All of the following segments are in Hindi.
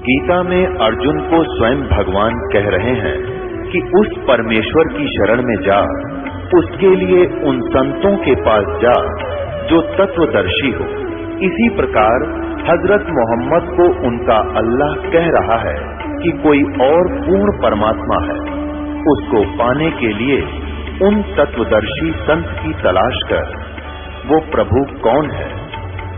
गीता में अर्जुन को स्वयं भगवान कह रहे हैं कि उस परमेश्वर की शरण में जा, उसके लिए उन संतों के पास जा जो तत्वदर्शी हो। इसी प्रकार हजरत मोहम्मद को उनका अल्लाह कह रहा है कि कोई और पूर्ण परमात्मा है। उसको पाने के लिए उन तत्वदर्शी संत की तलाश कर। वो प्रभु कौन है,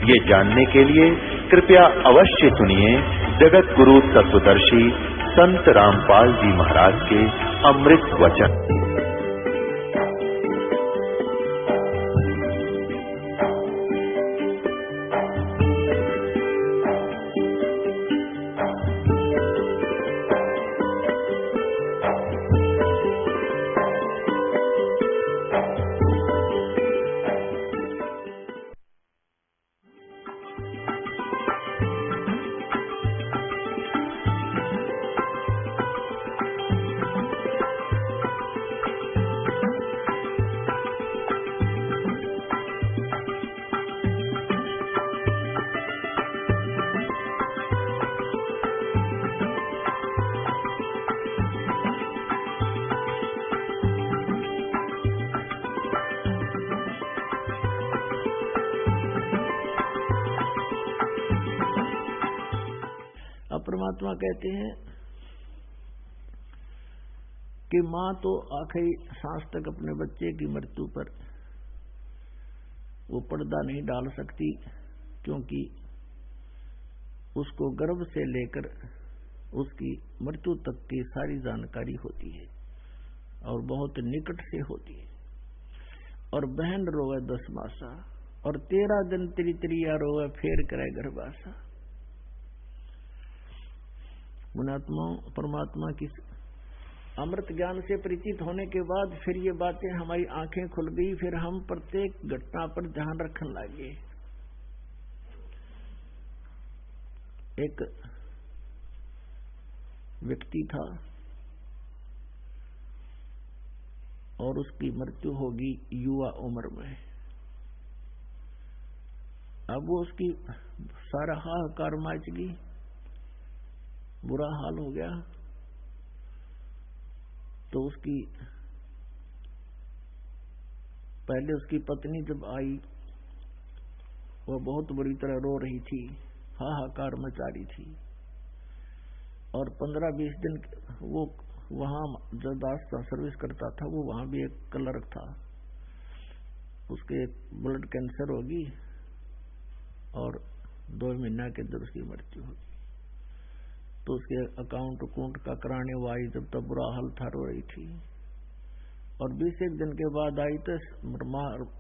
ये जानने के लिए कृपया अवश्य सुनिए जगत गुरु तत्वदर्शी संत रामपाल जी महाराज के अमृत वचन। परमात्मा कहते हैं कि मां तो आखिरी सांस तक अपने बच्चे की मृत्यु पर वो पर्दा नहीं डाल सकती, क्योंकि उसको गर्भ से लेकर उसकी मृत्यु तक की सारी जानकारी होती है और बहुत निकट से होती है। और बहन रोवे 10 मासा और 13 दिन तिरिया रोवे फेर करे गर्भासा। परमात्मा की अमृत ज्ञान से परिचित होने के बाद फिर ये बातें हमारी आंखें खुल गई। फिर हम प्रत्येक घटना पर ध्यान रखने लगे। एक व्यक्ति था और उसकी मृत्यु होगी युवा उम्र में। अब वो उसकी सारा हाहाकार मच गई, बुरा हाल हो गया। तो उसकी पहले उसकी पत्नी जब आई, वह बहुत बुरी तरह रो रही थी, हाहाकार मचा रही थी। और 15-20 दिन वो वहां जो दास का सर्विस करता था, वो वहां भी एक क्लर्क था, उसके ब्लड कैंसर होगी और 2 महीना के अंदर उसकी मृत्यु होगी। तो उसके अकाउंट का कराने वो आई, जब तक बुरा हाल था, रो रही थी। और 20 दिन के बाद आई तो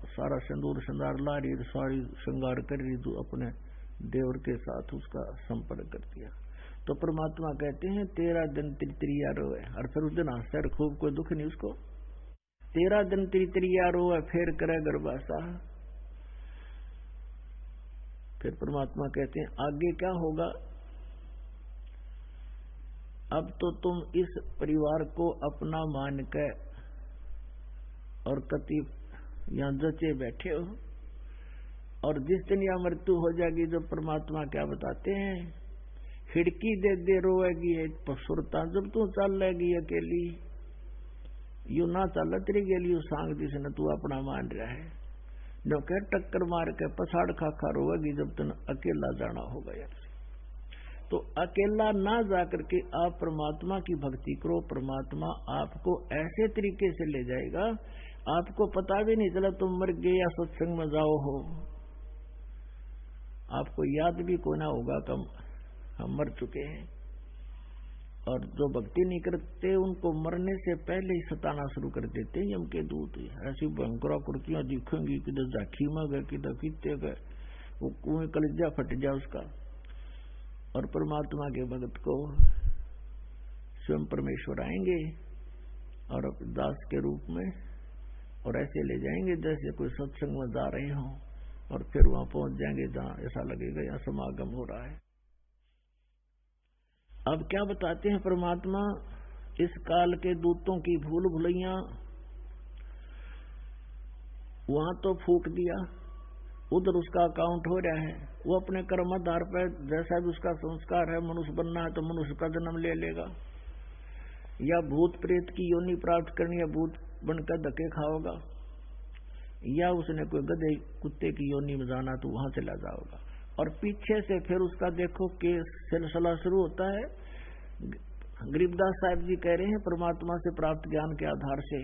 सारा सिंदूर श्रृंगार ला रही, सारी श्रृंगार कर रही, तो अपने देवर के साथ उसका संपर्क कर दिया। तो परमात्मा कहते हैं 13 दिन तिरिया रोए, और फिर उस दिन हंसर खूब, कोई दुख नहीं उसको। 13 दिन तिरिया रोए फिर करे गर्भासा। फिर परमात्मा कहते हैं आगे क्या होगा। अब तो तुम इस परिवार को अपना मान कर और कति यहां जचे बैठे हो, और जिस दिन यह मृत्यु हो जाएगी, जो परमात्मा क्या बताते हैं, खिड़की दे रोएगी एक सुरता, जब तू चल लेगी अकेली, यू ना चल तेरी गेली सांग जिसने तू अपना मान रहा है, जो कह टक्कर मार के पछाड़ खा रोएगी जब तुम अकेला जाना होगा। यार तो अकेला ना जाकर के आप परमात्मा की भक्ति करो। परमात्मा आपको ऐसे तरीके से ले जाएगा, आपको पता भी नहीं चला तुम मर गए या सत्संग में जाओ हो, आपको याद भी कोई ना होगा कि हम मर चुके हैं। और जो भक्ति नहीं करते उनको मरने से पहले ही सताना शुरू कर देते हैं यम के दूत। ऐसी भयंकर कुर्तियां दिखेंगी, किधर झाकी में गए, किधर पीते गए, वो कुएं कलिजा फट जाए उसका। और परमात्मा के भगत को स्वयं परमेश्वर आएंगे और दास के रूप में, और ऐसे ले जाएंगे जैसे कोई सत्संग में जा रहे हों, और फिर वहां पहुंच जाएंगे जहां ऐसा लगेगा यहां समागम हो रहा है। अब क्या बताते हैं परमात्मा, इस काल के दूतों की भूल भुलैया, वहां तो फूक दिया उधर उसका अकाउंट हो रहा है, वो अपने कर्म आधार पर जैसा भी उसका संस्कार है, मनुष्य बनना है तो मनुष्य का जन्म ले लेगा, या भूत प्रेत की योनि प्राप्त करनी है, भूत बनकर धक्के खाओगा, या उसने कोई गधे कुत्ते की योनि में जाना तो वहां चला जाओगा। और पीछे से फिर उसका देखो कि सिलसिला शुरू होता है। गरीबदास साहब जी कह रहे हैं परमात्मा से प्राप्त ज्ञान के आधार से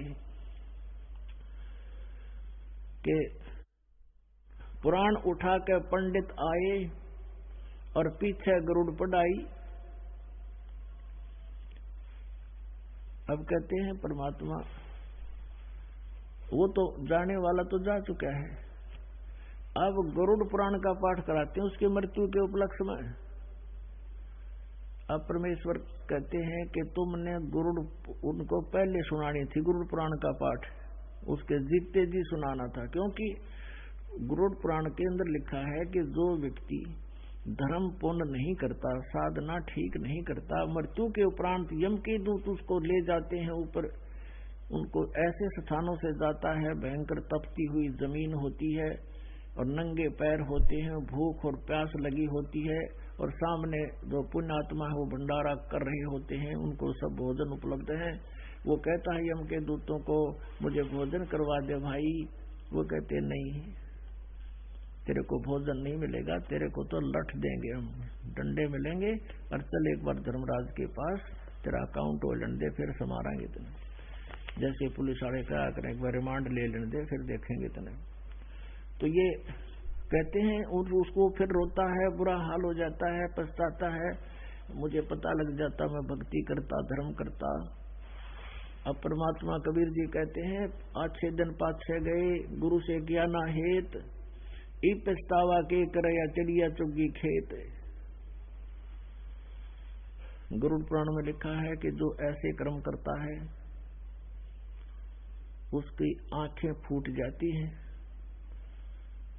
कि पुराण उठा के पंडित आए और पीछे गरुड़ पढ़ाई। अब कहते हैं परमात्मा, वो तो जाने वाला तो जा चुका है, अब गरुड़ पुराण का पाठ कराते हैं उसकी मृत्यु के उपलक्ष्य में। अब परमेश्वर कहते हैं कि तुमने गरुड़ उनको पहले सुनानी थी, गरुड़ पुराण का पाठ उसके जीते जी सुनाना था, क्योंकि गरुड़ पुराण के अंदर लिखा है कि जो व्यक्ति धर्म पुण्य नहीं करता, साधना ठीक नहीं करता, मृत्यु के उपरांत यम के दूत उसको ले जाते हैं ऊपर, उनको ऐसे स्थानों से जाता है, भयंकर तपती हुई जमीन होती है और नंगे पैर होते हैं, भूख और प्यास लगी होती है, और सामने जो पुण्यात्मा है वो भंडारा कर रहे होते हैं, उनको सब भोजन उपलब्ध है। वो कहता है यम के दूतों को, मुझे भोजन करवा दे भाई। वो कहते नहीं, तेरे को भोजन नहीं मिलेगा, तेरे को तो लठ देंगे, हम डंडे मिलेंगे, और चल एक बार धर्मराज के पास तेरा अकाउंट हो लेने दे, फिर संभालेंगे तुम्हें। जैसे पुलिस वाले क्या करें, एक बार रिमांड ले लेने दे, फिर देखेंगे तुम्हें। तो ये कहते हैं, उसको फिर रोता है, बुरा हाल हो जाता है, पछताता है, मुझे पता लग जाता मैं भक्ति करता, धर्म करता। अब परमात्मा कबीर जी कहते हैं, 8 दिन पाछे गए, गुरु से किया ना हेत, ई पछतावा के करया चलिया चुगी खेत। गरुड़ पुराण में लिखा है कि जो ऐसे कर्म करता है उसकी आंखें फूट जाती हैं,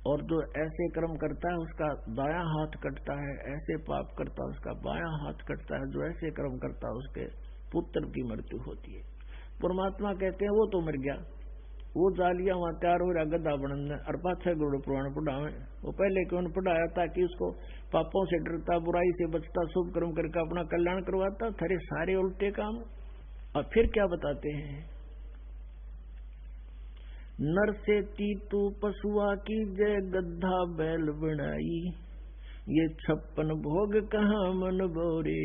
और जो ऐसे कर्म करता है उसका दायां हाथ कटता है, ऐसे पाप करता है उसका बायां हाथ कटता है, जो ऐसे कर्म करता है उसके पुत्र की मृत्यु होती है। परमात्मा कहते हैं वो तो मर गया, वो जालिया वहां तैयार हो रहा गद्दा बनने, और पाछे गरुड़ पुराण पढ़ावे। वो पहले क्यों पढ़ाया? ताकि उसको पापों से डरता, बुराई से बचता, शुभ कर्म करके अपना कल्याण करवाता। थरे सारे उल्टे काम। और फिर क्या बताते हैं, नर से तीतू पशुआ की जय, गद्धा बैल बनाई, ये 56 भोग कहाँ मन बोरे,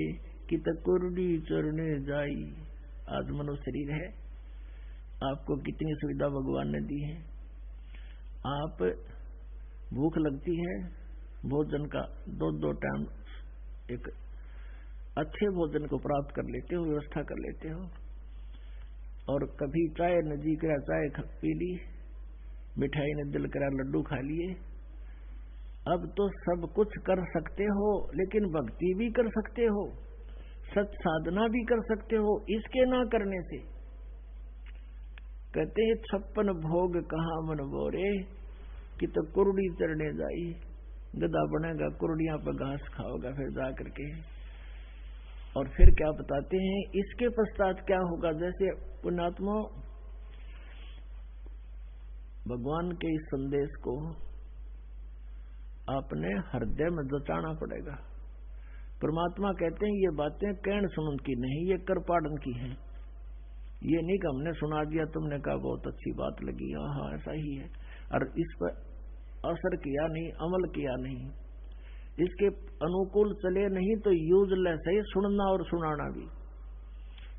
कित कुर्डी चरने जाई। आज मनुष्य शरीर है, आपको कितनी सुविधा भगवान ने दी है। आप भूख लगती है, भोजन का 2 टाइम एक अच्छे भोजन को प्राप्त कर लेते हो, व्यवस्था कर लेते हो, और कभी चाय नजी करा चाय पी ली, मिठाई ने दिल करा लड्डू खा लिए। अब तो सब कुछ कर सकते हो, लेकिन भक्ति भी कर सकते हो, सच साधना भी कर सकते हो, इसके ना करने से। कहते हैं 56 भोग कहाँ मन बोरे, कि तो कुर्डी चरने जाई। गधा बनेगा, कुर्डियां पर घास खाओगा फिर जा करके। और फिर क्या बताते हैं, इसके पश्चात क्या होगा। जैसे पुण्यात्मा भगवान के इस संदेश को आपने हृदय में जचाना पड़ेगा। परमात्मा कहते हैं ये बातें कहन सुनन की नहीं, ये कर पाड़न की हैं। ये नहीं कि हमने सुना दिया, तुमने कहा बहुत अच्छी बात लगी, हाँ ऐसा ही है, और इस पर असर किया नहीं, अमल किया नहीं, इसके अनुकूल चले नहीं, तो यूजलेस है सुनना और सुनाना भी।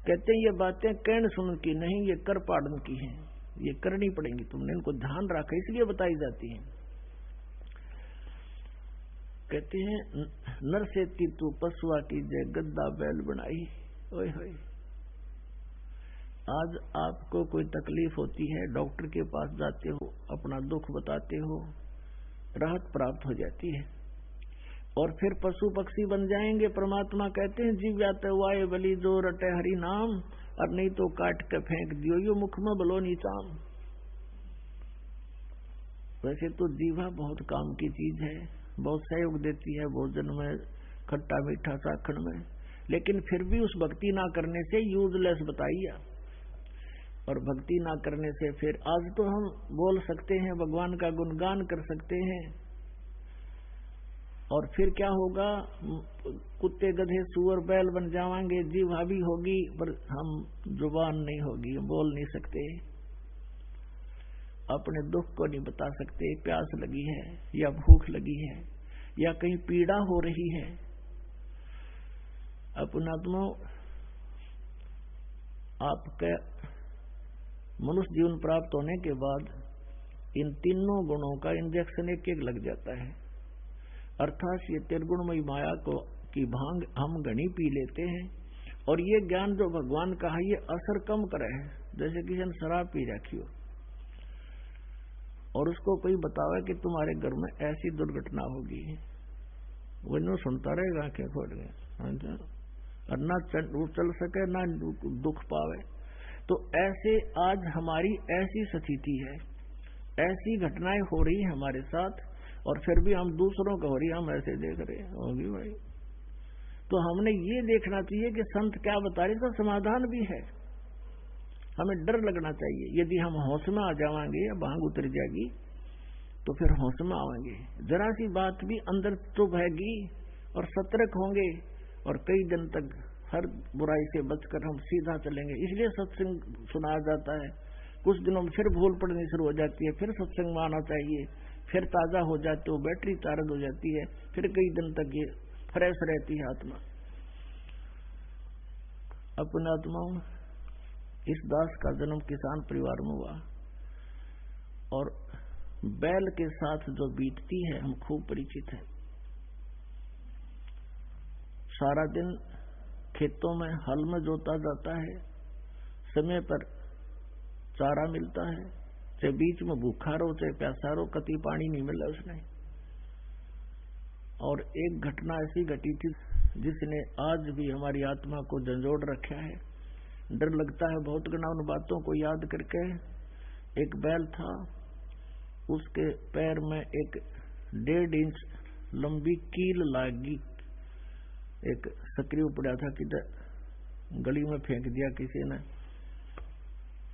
कहते हैं ये बातें कहन सुनन की नहीं, ये कर पाड़न की हैं, ये करनी पड़ेंगी, तुमने इनको ध्यान रखा इसलिए बताई जाती हैं। कहते हैं नर से तीतू पशुआ की जय, गद्दा बैल बनाई। ओए होए, आज आपको कोई तकलीफ होती है, डॉक्टर के पास जाते हो, अपना दुख बताते हो, राहत प्राप्त हो जाती है, और फिर पशु पक्षी बन जाएंगे। परमात्मा कहते हैं जीव्यात वाय बलि जो रटे हरि नाम, और नहीं तो काट के फेंक दियो यो मुख में बलो नीचाम। वैसे तो जीवा बहुत काम की चीज है, बहुत सहयोग देती है भोजन में, खट्टा मीठा चाखण में, लेकिन फिर भी उस भक्ति ना करने से यूजलेस बताइए। और भक्ति ना करने से फिर आज तो हम बोल सकते हैं, भगवान का गुणगान कर सकते हैं, और फिर क्या होगा, कुत्ते गधे सुअर बैल बन जाएंगे, जीवा भी होगी पर हम जुबान नहीं होगी, बोल नहीं सकते, अपने दुख को नहीं बता सकते, प्यास लगी है या भूख लगी है या कहीं पीड़ा हो रही है। अपनात्मा आपके मनुष्य जीवन प्राप्त होने के बाद इन तीनों गुणों का इंजेक्शन एक एक लग जाता है, अर्थात ये त्रिगुणमयी माया को की भांग हम घनी पी लेते हैं, और ये ज्ञान जो भगवान का है ये असर कम करे है, जैसे किसी ने शराब पी रखी हो और उसको कोई बतावे कि तुम्हारे घर में ऐसी दुर्घटना होगी, वो नो सुनता रहेगा आंखें खोल गए, और ना चल सके ना दुख पावे। तो ऐसे आज हमारी ऐसी स्थिति है, ऐसी घटनाएं हो रही है हमारे साथ, और फिर भी हम दूसरों को हो रही हम ऐसे देख रहे हैं, होगी भाई। तो हमने ये देखना चाहिए कि संत क्या बता रहे, इसका समाधान भी है, हमें डर लगना चाहिए। यदि हम होश में आ जाएंगे या भांग उतर जाएगी तो फिर होश में आएंगे, जरा सी बात भी अंदर चुभेगी और सतर्क होंगे, और कई दिन तक हर बुराई से बचकर हम सीधा चलेंगे। इसलिए सत्संग सुनाया जाता है, कुछ दिनों में फिर भूल पड़नी शुरू हो जाती है, फिर सत्संग में आना चाहिए, फिर ताजा हो जाते हो, बैटरी चार्ज हो जाती है, फिर कई दिन तक ये फ्रेश रहती है आत्मा। अपने आत्माओं, इस दास का जन्म किसान परिवार में हुआ, और बैल के साथ जो बीतती है हम खूब परिचित हैं। सारा दिन खेतों में हल में जोता जाता है, समय पर चारा मिलता है, चाहे बीच में भूखा रहो चाहे प्यासा रहो, कति पानी नहीं मिला उसने। और एक घटना ऐसी घटी थी जिसने आज भी हमारी आत्मा को झंझोड़ रखा है, डर लगता है बहुत गना उन बातों को याद करके। एक बैल था, उसके पैर में एक 1.5 इंच लंबी कील लागी, एक सक्रिय पड़ा था, किधर गली में फेंक दिया किसी ने,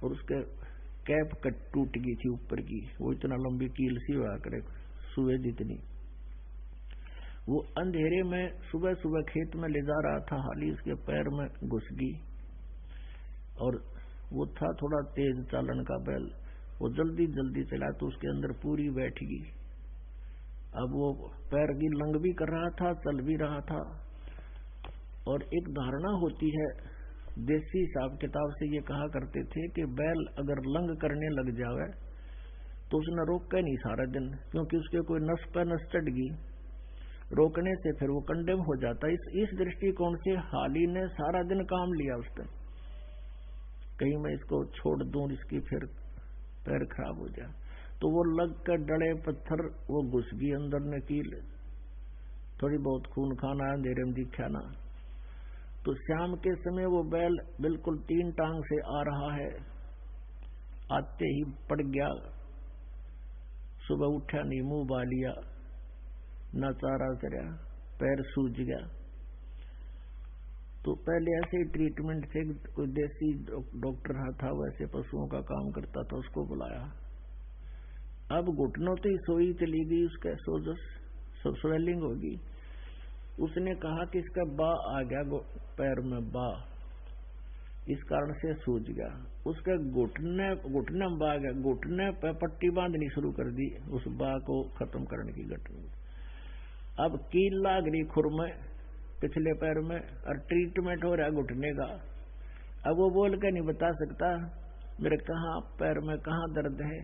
और उसके कैप कट टूट गई थी ऊपर की, वो इतना लंबी कील सी हुआ करे सुए जितनी। वो अंधेरे में सुबह सुबह खेत में ले जा रहा था, हाली उसके पैर में घुस गई, और वो था थोड़ा तेज चालन का बैल, वो जल्दी जल्दी चला तो उसके अंदर पूरी बैठ गई। अब वो पैर की लंग भी कर रहा था, चल भी रहा था। और एक धारणा होती है, देसी हिसाब किताब से ये कहा करते थे कि बैल अगर लंग करने लग जावे तो उसने रोका नहीं सारा दिन, क्योंकि उसके कोई नस पर नस चढ़ गई, रोकने से फिर वो कंडेम हो जाता। इस दृष्टिकोण से हाली ने सारा दिन काम लिया उसने, कहीं मैं इसको छोड़ दूं, इसकी फिर पैर खराब हो जाए, तो वो लग कर डले पत्थर वो घुस गई अंदर ने कील, थोड़ी बहुत खून खाना अंधेरे में दिखा ना। तो शाम के समय वो बैल बिल्कुल 3 टांग से आ रहा है, आते ही पड़ गया, सुबह उठा नहीं, मुंह बा लिया, न चारा चरा, पैर सूज गया। तो पहले ऐसे ही ट्रीटमेंट से कोई देसी डॉक्टर था, वैसे पशुओं का काम करता था, उसको बुलाया। अब घुटनों तो ही सोई चली गई, उसका सोजस स्वेलिंग होगी। उसने कहा कि इसका बा आ गया पैर में, बा इस कारण से सूज गया। उसका घुटने में बा गया, घुटने पे पट्टी बांधनी शुरू कर दी उस बा को खत्म करने की घटना। अब कील लाग रही खुर में पिछले पैर में, और ट्रीटमेंट हो रहा है घुटने का। अब वो बोल के नहीं बता सकता मेरे कहाँ पैर में कहाँ दर्द है।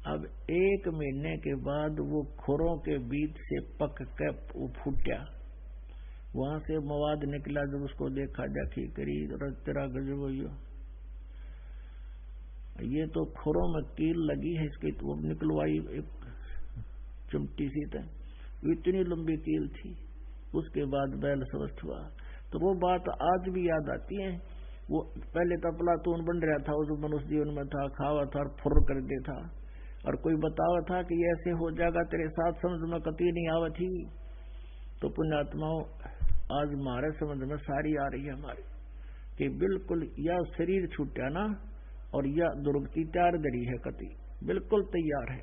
अब 1 महीने के बाद वो खुरों के बीच से पक के फूटा, वहां से मवाद निकला। जब उसको देखा जाखी करी, तेरा गजब हो, ये तो खुरों में कील लगी है, इसकी तो निकलवाई एक चिमटी सी तय, इतनी लंबी कील थी। उसके बाद बैल स्वस्थ हुआ। तो वो बात आज भी याद आती है। वो पहले तो प्लातून बन रहा था, उस मनुष्य जीवन में था, खावा था, फुर कर दे था, और कोई बतावा था कि ऐसे हो जाएगा तेरे साथ, समझ में कती नहीं आवत थी। तो पुण्यात्माओं, आज हमारे समझ में सारी आ रही है हमारी। कि बिल्कुल या शरीर छूटा ना और या दुर्गति तैयार दरी है, कति बिल्कुल तैयार है।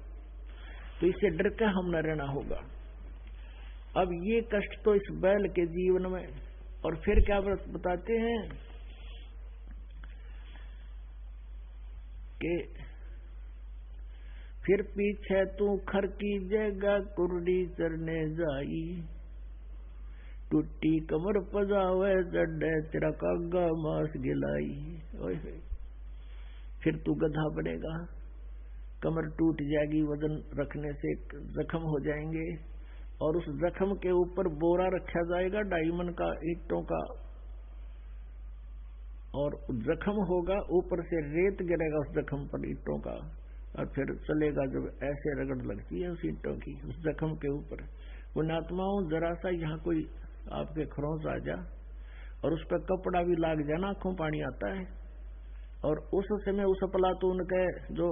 तो इससे डर के हम न रहना होगा। अब ये कष्ट तो इस बैल के जीवन में, और फिर क्या बताते हैं कि फिर पीछे तू खर की जगह कुर्डी चरने जाई, टूटी कमर पजावे जड्डे तेरा कागा मांस गिलाई। ओए फिर तू गधा बनेगा, कमर टूट जाएगी, वजन रखने से जख्म हो जाएंगे, और उस जख्म के ऊपर बोरा रखा जाएगा डायमंड का, ईंटों का, और जख्म होगा, ऊपर से रेत गिरेगा उस जख्म पर ईंटों का, और फिर चलेगा जब ऐसे रगड़ लगती है उस ईंटों की उस जख्म के ऊपर। पुण्यात्माओं, जरा सा यहाँ कोई आपके खरोंच आ जा और उस पर कपड़ा भी लाग जाना, आंखों पानी आता है। और उस समय उस अफलातून के जो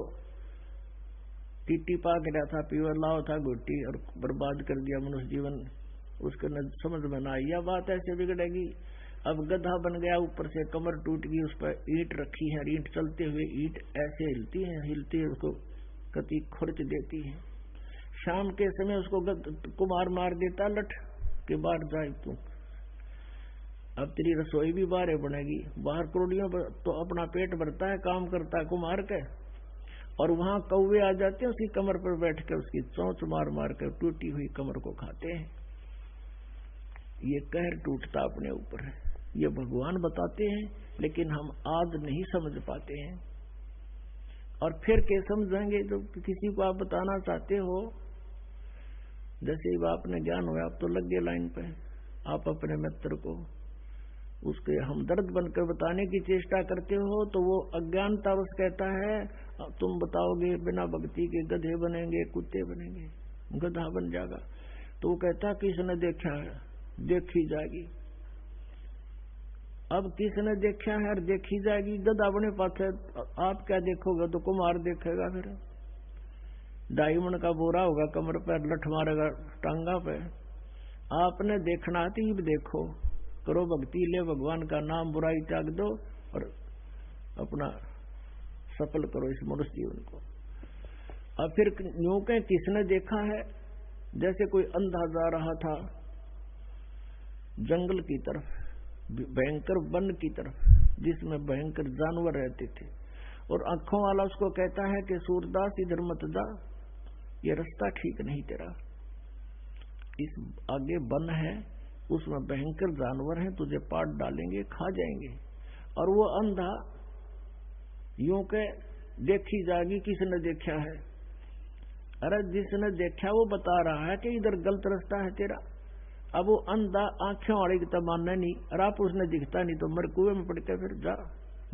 टीटी पा गिरा था, पीवर लाओ था गुट्टी, और बर्बाद कर दिया मनुष्य जीवन, उसके न समझ में ना आई, यह बात ऐसे बिगड़ेगी। अब गधा बन गया, ऊपर से कमर टूट गई, उस पर ईंट रखी है, ईंट चलते हुए ईंट ऐसे हिलती है उसको कति खुरच देती है। शाम के समय उसको कुमार मार देता लठ के बाहर जाए तू, अब तेरी रसोई भी बाहर बनेगी। बाहर करोड़ियों तो अपना पेट भरता है, काम करता है कुमार के, और वहां कौवे आ जाते हैं उसकी कमर पर बैठ कर उसकी चोंच मार मार कर टूटी हुई कमर को खाते हैं। ये कहर टूटता अपने ऊपर है, ये भगवान बताते हैं, लेकिन हम आज नहीं समझ पाते हैं। और फिर क्या समझेंगे जब किसी को आप बताना चाहते हो, जैसे ही आपने ज्ञान हुआ आप तो लग गए लाइन पे, आप अपने मित्र को उसके हमदर्द बनकर बताने की चेष्टा करते हो, तो वो अज्ञानता बस कहता है तुम बताओगे बिना भक्ति के गधे बनेंगे, कुत्ते बनेंगे, गधा बन जाएगा। तो वो कहता किसने देखा है, देखी जाएगी। अब किसने देखा है और देखी जाएगी, गधा बने पास है, आप क्या देखोगे, तो कुमार देखेगा। फिर डायमंड का बोरा होगा कमर पर, लठ मारेगा टांगा पे। आपने देखना है तो देखो, करो भक्ति, ले भगवान का नाम, बुराई त्याग दो और अपना सफल करो इस मनुष्य जीवन को। अब फिर यूं कहें किसने देखा है, जैसे कोई अंधा जा रहा था जंगल की तरफ, भयंकर वन की तरफ, जिसमें भयंकर जानवर रहते थे, और आंखों वाला उसको कहता है कि सूरदास इधर मत जा, ये रास्ता ठीक नहीं तेरा, इस आगे वन है, उसमें भयंकर जानवर हैं, तुझे पाट डालेंगे, खा जाएंगे। और वो अंधा यूं के देखी जाएगी किसने देखा है, अरे जिसने देखा वो बता रहा है कि इधर गलत रास्ता है तेरा। अब वो अंधा आंखों वाले की तो मानना नहीं, और आप उसने दिखता नहीं तो मर कुएं में पड़ के फिर जा,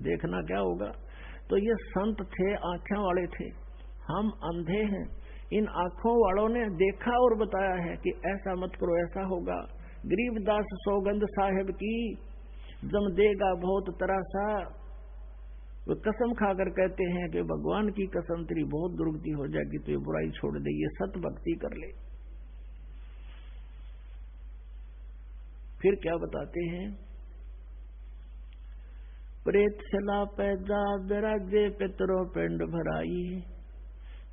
देखना क्या होगा। तो ये संत थे, आंखों वाले थे, हम अंधे हैं। इन आंखों वालों ने देखा और बताया है कि ऐसा मत करो, ऐसा होगा। गरीबदास सौगंध साहेब की जम देगा बहुत तरासा, वो कसम खाकर कहते हैं कि भगवान की कसम तेरी बहुत दुर्गति हो जाएगी, तो ये बुराई छोड़ दे, ये सत भक्ति कर ले। फिर क्या बताते हैं, प्रेत सला पैदा बिराजे पितरों पिंड भराई,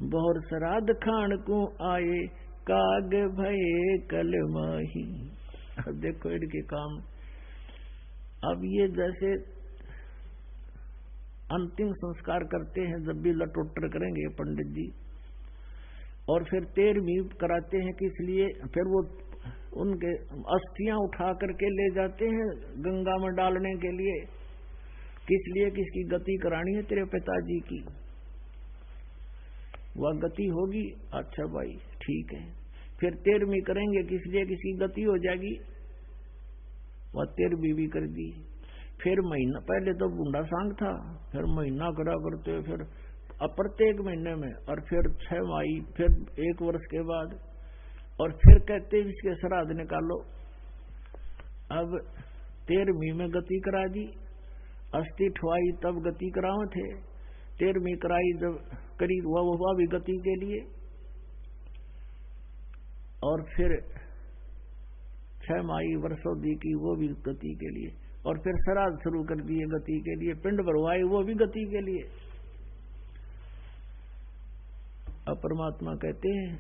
बहुर श्राद्ध खान को आए काग भये कल माही। अब देखो इनके काम। अब ये जैसे अंतिम संस्कार करते हैं, जब भी लटोटर करेंगे पंडित जी, और फिर 13वीं कराते हैं, किस लिए, फिर वो उनके अस्थियां उठा करके ले जाते हैं गंगा में डालने के लिए, किस लिए, किसकी गति करानी है तेरे पिताजी की, वह गति होगी, अच्छा भाई ठीक है। फिर 13वीं करेंगे, किस लिए, किसकी गति हो जाएगी, वह 13वीं भी कर दी। फिर महीना, पहले तो बूंदा सांग था, फिर महीना करा करते, फिर प्रत्येक महीने में, और फिर 6 माही, फिर 1 वर्ष के बाद, और फिर कहते इसके श्राद्ध निकालो। अब 13वीं में गति करा दी, अस्थि ठुआई तब गति कराओ थे, 13वीं कराई जब करीब हुआ भी गति के लिए, और फिर 6 माही वर्षों दी की, वो भी गति के लिए। और फिर श्राद्ध शुरू कर दिए गति के लिए, पिंड भरवाए वो भी गति के लिए। अब परमात्मा कहते हैं,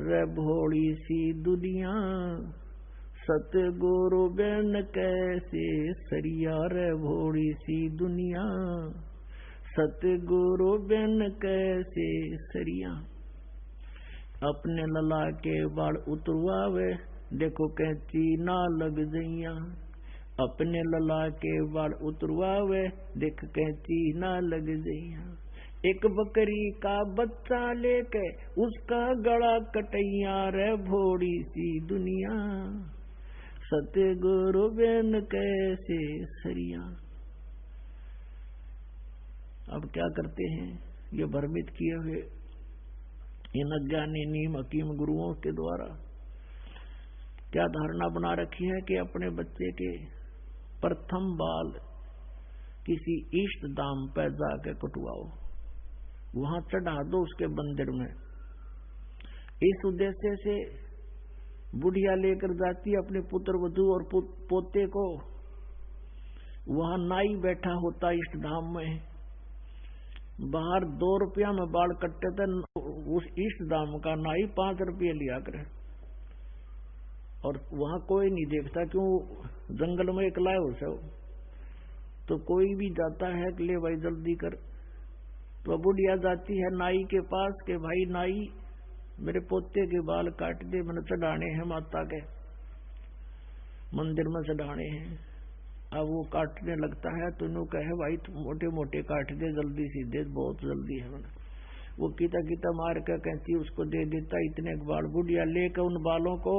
रे भोली सी दुनिया सतगुरु बिन कैसे सरिया, रे भोली सी दुनिया सतगुरु बिन कैसे सरिया। अपने लला के बाल उतरवावे, देखो कैंची ना लग जइया। अपने लला के बाल उतरवावे, देख कैंची ना लग जइया। एक बकरी का बच्चा लेके उसका गला कटैया, रे भोड़ी सी दुनिया सतगुरु बिन कैसे सरिया। अब क्या करते हैं ये भ्रमित किए हुए इन अज्ञानी नीम हकीम गुरुओं के द्वारा क्या धारणा बना रखी है कि अपने बच्चे के प्रथम बाल किसी इष्ट धाम पर जाकर कटवाओ, वहां चढ़ा दो उसके मंदिर में। इस उद्देश्य से बुढ़िया लेकर जाती अपने पुत्र वधू और पोते को, वहां नाई बैठा होता इष्ट धाम में, बाहर 2 रुपया में बाल कटते थे, उस इष्ट धाम का नाई 5 रुपये लिया करे। और वहां कोई नहीं देखता, क्यों जंगल में एकला हो सो, तो कोई भी जाता है कि ले भाई जल्दी कर। तो बुढ़िया जाती है नाई के पास के भाई नाई मेरे पोते के बाल काट दे, मैंने चढ़ाने हैं माता के मंदिर में चढ़ाने हैं। अब वो काटने लगता है तो नु कहे भाई मोटे मोटे काट दे, जल्दी सीधे, बहुत जल्दी है। मैंने वो कीता कीता मार कर कैंची उसको दे देता, इतने बाल। बुढ़िया लेकर उन बालों को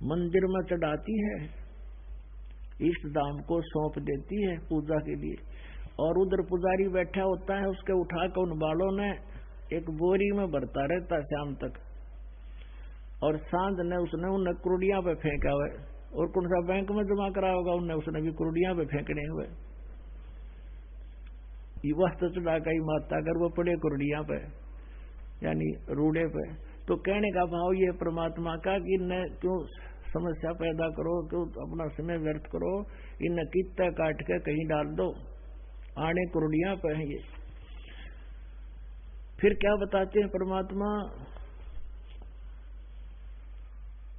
मंदिर में चढ़ाती है, इष्ट धाम को सौंप देती है पूजा के लिए। और उधर पुजारी बैठा होता है, उसके उठाकर उन बालों ने एक बोरी में भरता रहता शाम तक, और सांझ ने उसने उन कुरुड़ियां पे फेंका हुआ, और कौन सा बैंक में जमा करा होगा उनने, उसने भी कुरुड़ियां पे फेंकने हुए। वस्त्र चढ़ा का ही माता कर वो पड़े कुरुड़ियां पे, यानी रूढ़े पे। तो कहने का भाव ये परमात्मा का कि न क्यों समस्या पैदा करो, क्यों अपना समय व्यर्थ करो, इन कितना काट के कहीं डाल दो, आने कुरुड़ियां पे है ये। फिर क्या बताते हैं परमात्मा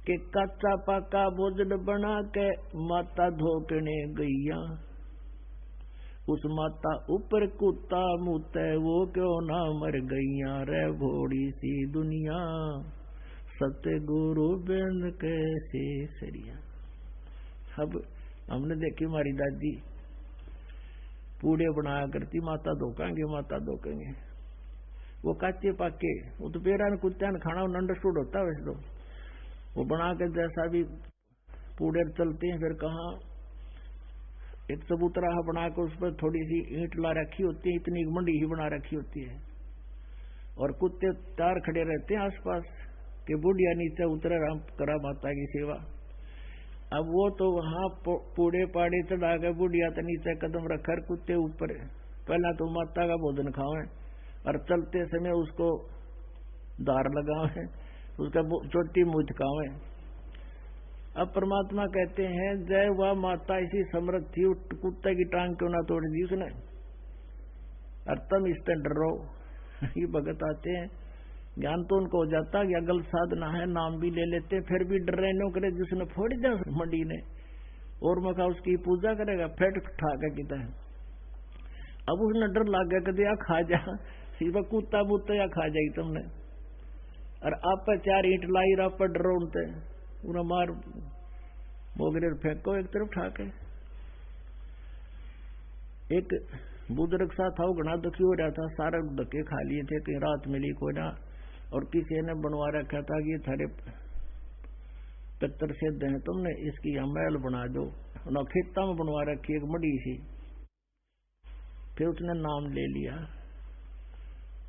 कि कच्चा पक्का भोजन बना के माता धोकने गईया, उस माता ऊपर कुत्ता मुते वो क्यों ना मर गईया, रे भोड़ी सी दुनिया सतगुरु बिन कैसे सरिया। अब हमने देखी हमारी दादी पूड़े बनाया करती, माता धोकेंगे माता धोकेंगे, वो काचे पाके, वो तो पेरा ने कुत्ता ने खाना अंडरस्टूड होता है वैसे तो, वो बना के जैसा भी पूड़े चलते हैं। फिर कहाँ एक चबूतरा बना के उस पर थोड़ी सी ईंट ला रखी होती है, इतनी मंडी ही बना रखी होती है, और कुत्ते तार खड़े रहते हैं आसपास कि बुढ़िया नीचे उतरे राम करा माता की सेवा। अब वो तो वहां पूड़े पाड़े चढ़ा के बुढ़िया तो नीचे कदम रखकर कुत्ते ऊपर, पहला तो माता का भोजन खावे और चलते समय उसको दार लगावे, उसका चोटी मुँह खावे। अब परमात्मा कहते हैं जय वह माता ऐसी समर्थ थी, कुत्ते की टांग क्यों ना तोड़ दी उसने, और तुम इससे डरो। ये भगत आते हैं, ज्ञान तो उनको हो जाता कि गलत साधना है, नाम भी ले लेते, फिर भी डर रहे नो करे जिसने फोड़ दिया मंडी ने, और मका उसकी पूजा करेगा, फेट ठाका किता है। अब उसने डर लग गया कदे या खा जा, सीधा कुत्ता बूता या खा जाएगी तुमने, और आप पर 4 ईंट लाई आप पर डरो उनते, उन्हें मार मोगरे फेंको एक तरफ ठाके। एक बुजुर्ग सा था, वो घना दुखी हो रहा था, सारे धक्के खा लिए थे, कहीं रात मिली कोई ना, और किसी ने बनवा रखा था कि थारे पितर सिद्ध है, तुमने इसकी महल बना दो, ना खेता में बनवा रखी एक मड़ी सी। फिर उसने नाम ले लिया,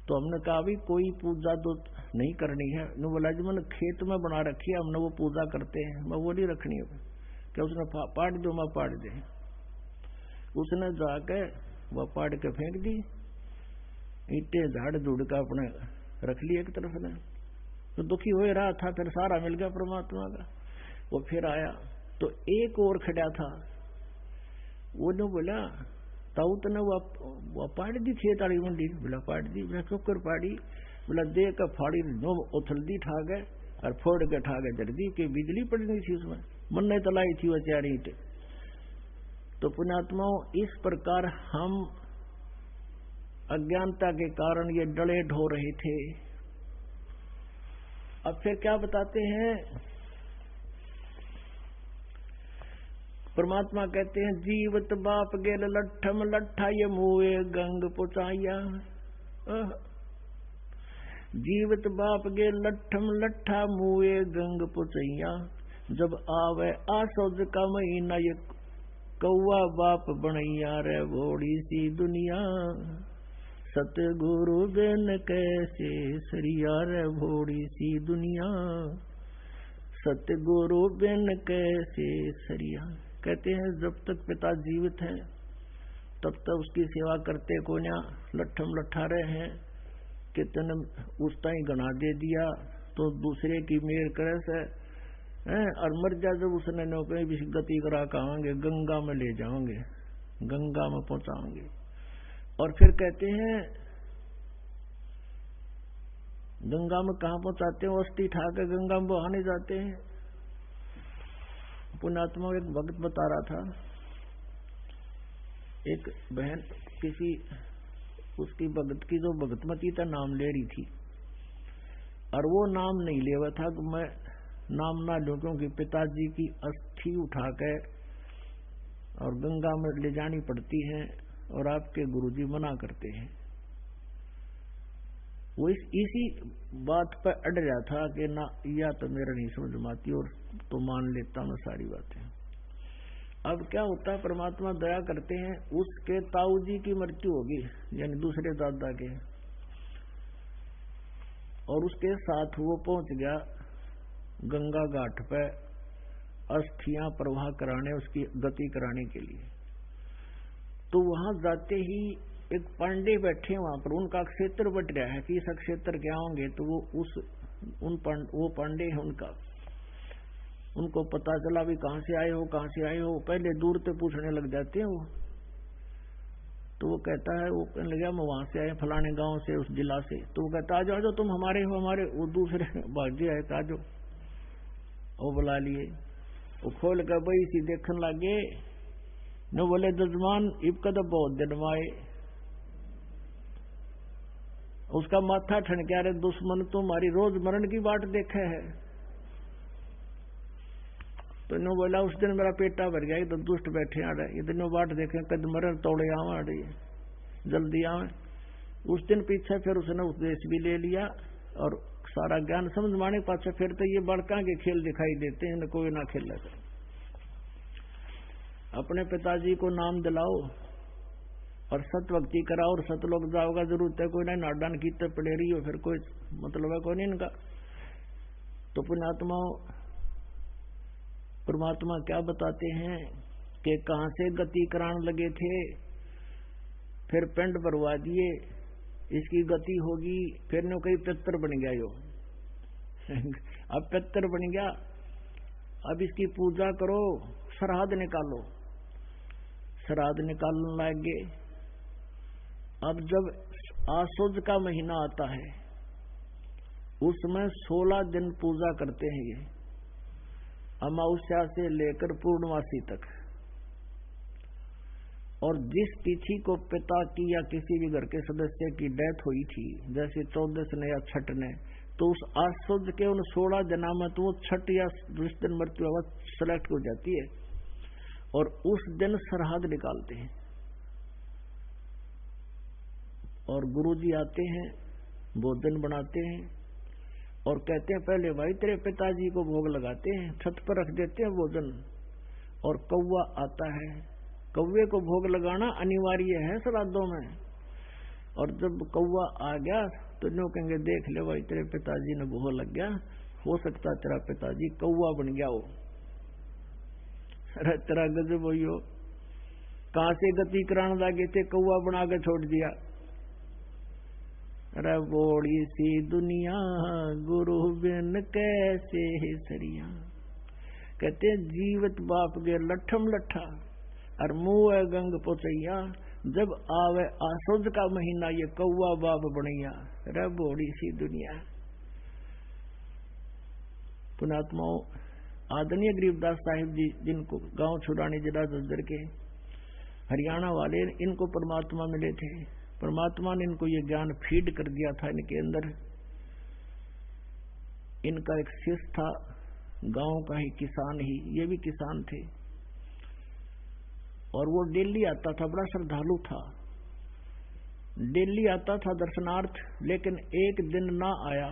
तो हमने कहा भी कोई पूजा तो नहीं करनी है, ने बोला जी मैंने खेत में बना रखी है, हमने वो पूजा करते हैं, मैं वो नहीं रखनी है। क्या उसने पाट दो, मैं पाट दे, उसने जाके वह पाट के फेंक दी, ईंटे झाड़ झूड़ का अपने रख ली एक तरफ ने। तो दुखी हो रहा था, फिर सारा मिल गया परमात्मा का। वो फिर आया तो एक और खड़ा था, वो ने बोला ताऊ तने वो पाड़ी दी थी ताड़ी मंडी, बोला पाड़ी दी, बोला चुकर पाड़ी, बोला दे का फाड़ी नो उथल दी ठा गए और फोड़ के ठा गए जड़ दी कि बिजली पड़नी थी उसमें, मन ने तलाई थी वो चार ईंट। तो पुण्यात्माओं, इस प्रकार हम अज्ञानता के कारण ये डले ढो रहे थे। अब फिर क्या बताते हैं परमात्मा, कहते हैं जीवत बाप गेल लट्ठम लट्ठा ये मुए गंग पुचाइया। जीवत बाप गेल लट्ठम लट्ठा मुए गंग पुचैया, जब आवे आसोज का महीना ये कौआ बाप बनैया रे भोड़ी सी दुनिया। सतगुरु बिन कैसे सरिया रे भोड़ी सी दुनिया, सतगुरु बिन कैसे सरिया। कहते हैं जब तक पिता जीवित है तब तक उसकी सेवा करते को ना लट्ठम लट्ठा रहे हैं, कितने उस ताई गना दे दिया तो दूसरे की मेर करे से हैं, और मर जा जब उसने नौकरी भी गति करा कहांगे गंगा में ले जाओगे, गंगा में पहुंचाओगे। और फिर कहते हैं गंगा में कहां पहुंचाते हैं, अस्थि ठाकर गंगा में बहाने जाते हैं। पुण्यात्मा एक भक्त बता रहा था, एक बहन किसी उसकी भगत की जो भगतमती था नाम ले रही थी, और वो नाम नहीं लेवा था कि मैं नाम ना लूं, क्योंकि पिताजी की अस्थि उठा के और गंगा में ले जानी पड़ती है और आपके गुरुजी मना करते हैं। वो इसी बात पर अड़ रहा था कि ना या तो मेरा नहीं समझ में आती और तो मान लेता मैं सारी बातें। अब क्या होता है, परमात्मा दया करते हैं, उसके ताऊ जी की मृत्यु होगी यानी दूसरे दादा के, और उसके साथ वो पहुंच गया गंगा घाट पे अस्थियां प्रवाह कराने, उसकी गति कराने के लिए। तो वहां जाते ही एक पांडे बैठे वहां पर, उनका क्षेत्र बट रहा है कि इस क्षेत्र के आओगे तो वो वो पांडे है उनका, उनको पता चला भी कहां से आए हो कहां से आए हो, पहले दूर से पूछने लग जाते हैं वो। तो वो कहता है, वो कहने लगा मैं वहां से आया फलाने गांव से उस जिला से। तो वो कहता आ जाओ तुम हमारे हो हमारे, वो दूसरे भाग्य आए आ जाओ, वो बुला लिए। वो खोल कर बई सी देखने लगे न, बोले जजमान इब कद बहुत दिन माए। उसका माथा ठनक्या रे दुश्मन तुम्हारी रोज मरण की बाट देखे है। तो नो बोला उस दिन मेरा पेटा भर गया, तो दुष्ट बैठे आ रहे, इतने बाट देखे कद मरण तोड़े आवा रही जल्दी आवे। उस दिन पीछे फिर उसने उपदेश भी ले लिया और सारा ज्ञान समझ माने पाछे फिर तो ये बड़का के खेल दिखाई देते हैं, कोई ना खेल लगे। अपने पिताजी को नाम दिलाओ और सत भक्ति कराओ और सतलोक जाओगा, जरूरत है कोई ना नाडान की पड़े रही हो, फिर कोई मतलब है कोई नहीं इनका। तो पुण्यात्माओं, परमात्मा क्या बताते हैं कि कहां से गति कराने लगे थे, फिर पिंड भरवा दिए, इसकी गति होगी, फिर न कहीं पितर बन गया यो अब पितर बन गया, अब इसकी पूजा करो, श्राद्ध निकालो, श्राद्ध निकालने लगे। अब जब आसुज का महीना आता है उसमें 16 दिन पूजा करते हैं ये, अमावस्या से लेकर पूर्णमासी तक। और जिस तिथि को पिता की या किसी भी घर के सदस्य की डेथ हुई थी, जैसे 14 ने या छठ ने, तो उस आसुज के उन 16 दिना में तो वो छठ या जिस दिन मृत्यु अवस्था सेलेक्ट हो जाती है और उस दिन श्राद्ध निकालते हैं। और गुरुजी आते हैं, भोजन बनाते हैं और कहते हैं पहले भाई तेरे पिताजी को भोग लगाते हैं, छत पर रख देते हैं भोजन। और कौवा आता है, कौवे को भोग लगाना अनिवार्य है श्राद्धों में। और जब कौवा आ गया तो नो कहेंगे देख ले भाई तेरे पिताजी ने भोग लग गया, हो सकता है तेरा पिताजी कौवा बन गया हो। अरे तेरा गजब हो, कहां से गति कराने लगे थे, कौवा बना के छोड़ दिया रे बोड़ी सी दुनिया गुरु बिन कैसे सरिया। कहते जीवत बाप के लठम लठा और मुँह गंग पोचैया, जब आवे आसुद का महीना ये कौआ बाप बनैया। रे बोड़ी सी दुनिया। पुणात्माओं, आदरणीय गरीबदास साहिब जी, जिनको गांव छुड़ाने जिला झज्जर के हरियाणा वाले, इनको परमात्मा मिले थे। परमात्मा ने इनको ये ज्ञान फीड कर दिया था इनके अंदर। इनका एक शिष्य था, गांव का ही किसान ही, ये भी किसान थे, और वो डेली आता था, बड़ा श्रद्धालु था, डेली आता था दर्शनार्थ। लेकिन एक दिन ना आया।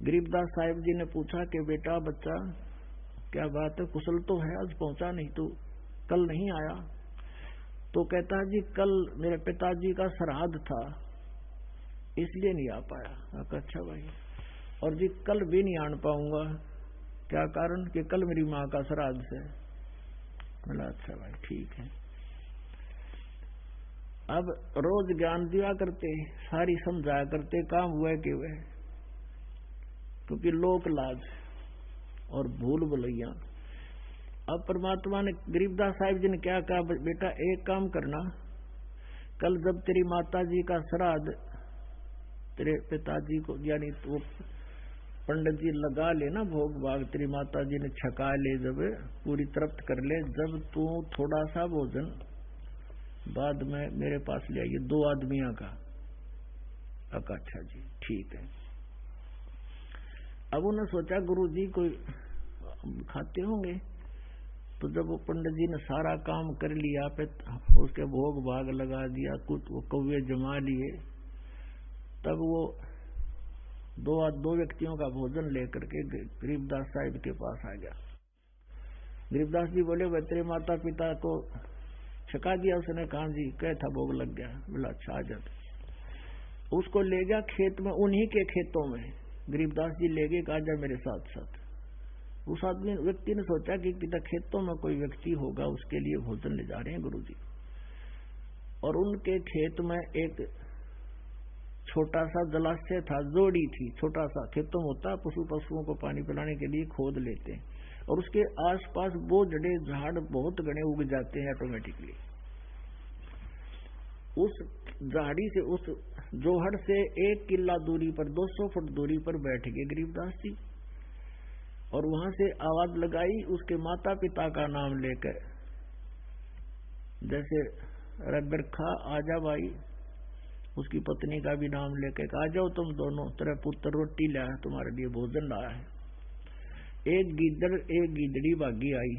गरीबदास साहिब जी ने पूछा कि बेटा बच्चा क्या बात है, कुशल तो है, आज पहुंचा नहीं, तो कल नहीं आया? तो कहता जी कल मेरे पिताजी का श्राद्ध था, इसलिए नहीं आ पाया। अच्छा भाई, और जी कल भी नहीं आन पाऊंगा, क्या कारण? कि कल मेरी माँ का श्राद्ध है। बोला अच्छा भाई ठीक है। अब रोज ज्ञान दिया करते, सारी समझाया करते, काम हुआ कि वह, क्योंकि लोक लाज और भूल भुलैया। अब परमात्मा ने गरीबदास साहिब जी ने क्या कहा, बेटा एक काम करना, कल जब तेरी माता जी का श्राद्ध तेरे पिताजी को यानी वो पंडित जी लगा लेना भोग भाग, तेरी माता जी ने छका ले, जब पूरी तृप्त कर ले, जब तू थोड़ा सा भोजन बाद में मेरे पास ले आइए, 2 आदमियों का। अच्छा जी ठीक है। अब उन्होंने सोचा गुरु जी कोई खाते होंगे, तो जब वो पंडित जी ने सारा काम कर लिया, उसके भोग भाग लगा दिया, कुछ वो कौवे जमा लिए, तब वो दो व्यक्तियों का भोजन लेकर के गरीबदास साहिब के पास आ गया। गरीबदास जी बोले भाई तेरे माता पिता को छका दिया? उसने कहा जी, कह था भोग लग गया। बोला अच्छा आ जाते। उसको ले गया खेत में, उन्हीं के खेतों में गरीबदास जी ले गए, कहा जा मेरे साथ साथ। उस आदमी व्यक्ति ने सोचा कि खेतों में कोई व्यक्ति होगा, उसके लिए भोजन ले जा रहे हैं गुरु जी। और उनके खेत में एक छोटा सा जलाशय था, जोड़ी थी, छोटा सा खेतों में होता, पशुओं को पानी पिलाने के लिए खोद लेते हैं, और उसके आसपास बोझड़े झाड़ बहुत घने उग जाते हैं ऑटोमेटिकली। उस झाड़ी से, उस जोहड़ से 1 किला दूरी पर, 200 फुट दूरी पर बैठ गए गरीबदास जी, और वहां से आवाज लगाई उसके माता पिता का नाम लेकर, जैसे रबरखा आजा भाई, उसकी पत्नी का भी नाम लेकर, आ जाओ तुम दोनों, तेरा पुत्र रोटी लाया है, तुम्हारे लिए भोजन लाया है। एक गीदड़ एक गीदड़ी भागी आई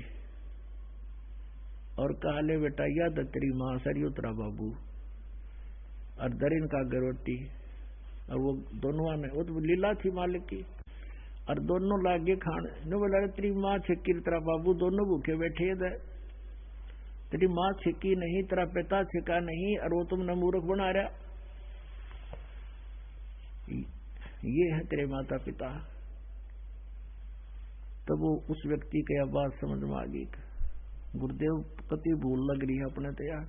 और कहा ले बेटा याद तेरी माँ सरियो तेरा बाबू, और दरिन का रोटी। और वो दोनों में वो तो लीला थी मालिक की, और दोनों लागे खाने। ने बोला तेरी माँ छिकी तेरा बाबू दोनों भूखे बैठे थे, तेरी माँ छिकी नहीं, तेरा पिता छिका नहीं, और वो तुमने मूर्ख बना रहा। ये है तेरे माता पिता। तब वो उस व्यक्ति की आवाज समझ में आ गई, गुरुदेव कति भूल लग रही है अपने तो यार,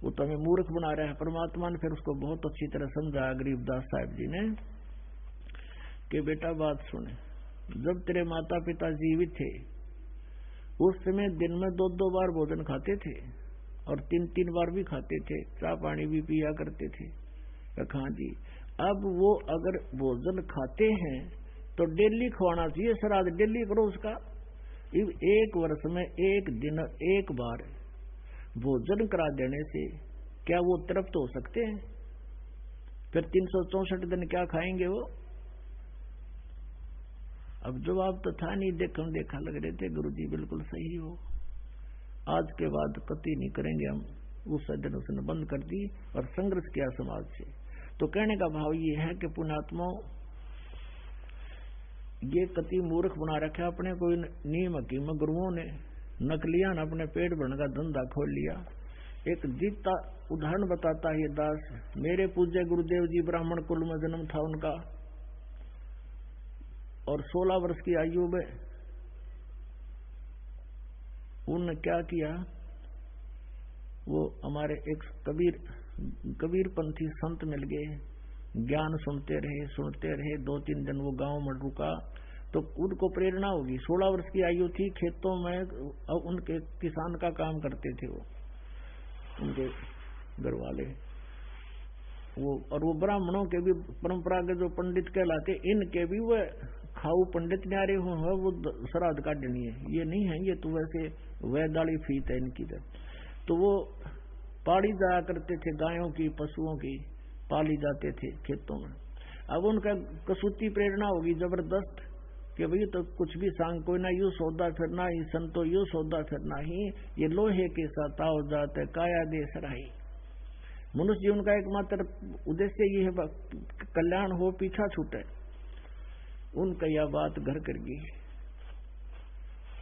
वो तो हमें मूर्ख बना रहा है। परमात्मा ने फिर उसको बहुत अच्छी तरह समझाया गरीबदास साहिब जी ने कि बेटा बात सुने, जब तेरे माता पिता जीवित थे उस समय दिन में 2-2 बार भोजन खाते थे, और 3-3 बार भी खाते थे, चाय पानी भी पिया करते थे। हाँ जी, अब वो अगर भोजन खाते हैं तो डेली खवाना चाहिए, श्राद्ध डेली करो उसका। 1 वर्ष में 1 दिन 1 बार भोजन करा देने से क्या वो तृप्त हो सकते हैं? फिर 364 दिन क्या खाएंगे वो? अब जवाब तो था नहीं, देखा लग रहे थे गुरुजी बिल्कुल सही हो, आज के बाद कति नहीं करेंगे हम। उस दिन उसने बंद कर दी और संघर्ष किया समाज से। तो कहने का भाव ये है कि पुण्यात्माओं, ये कति मूर्ख बना रखा अपने कोई नियम हकीम गुरुओं ने, नकलियां ने अपने पेट भरने का धंधा खोल लिया। एक जीता उदाहरण बताता है दास, मेरे पूज्य गुरुदेव जी ब्राह्मण कुल में जन्म था उनका, और 16 वर्ष की आयु में उन्होंने क्या किया, वो हमारे एक कबीर कबीर पंथी संत मिल गए, ज्ञान सुनते रहे। 2-3 दिन वो गांव में रुका तो उनको प्रेरणा होगी। 16 वर्ष की आयु थी, खेतों में उनके किसान का काम करते थे वो, उनके घर वाले वो। और वो ब्राह्मणों के भी परंपरागत जो पंडित कहलाते, इनके भी वो खाऊ पंडित न्यारे हो, वो श्राद्ध काटनी है, ये नहीं है, ये तो वैसे वैदाली फीत है इनकी। तो वो पाड़ी जाया करते थे, गायों की पशुओं की पाली जाते थे खेतों में। अब उनका कसूती प्रेरणा होगी जबरदस्त कि भाई तो कुछ भी सांग कोई ना, यू सौदा फिरना ही संतो, यू सौदा फिरना ही, ये लोहे के साथ आओ जाते काया देश राही। मनुष्य जीवन का एकमात्र उद्देश्य ये है कल्याण हो, पीछा छूटे। उनका यह बात घर कर गई।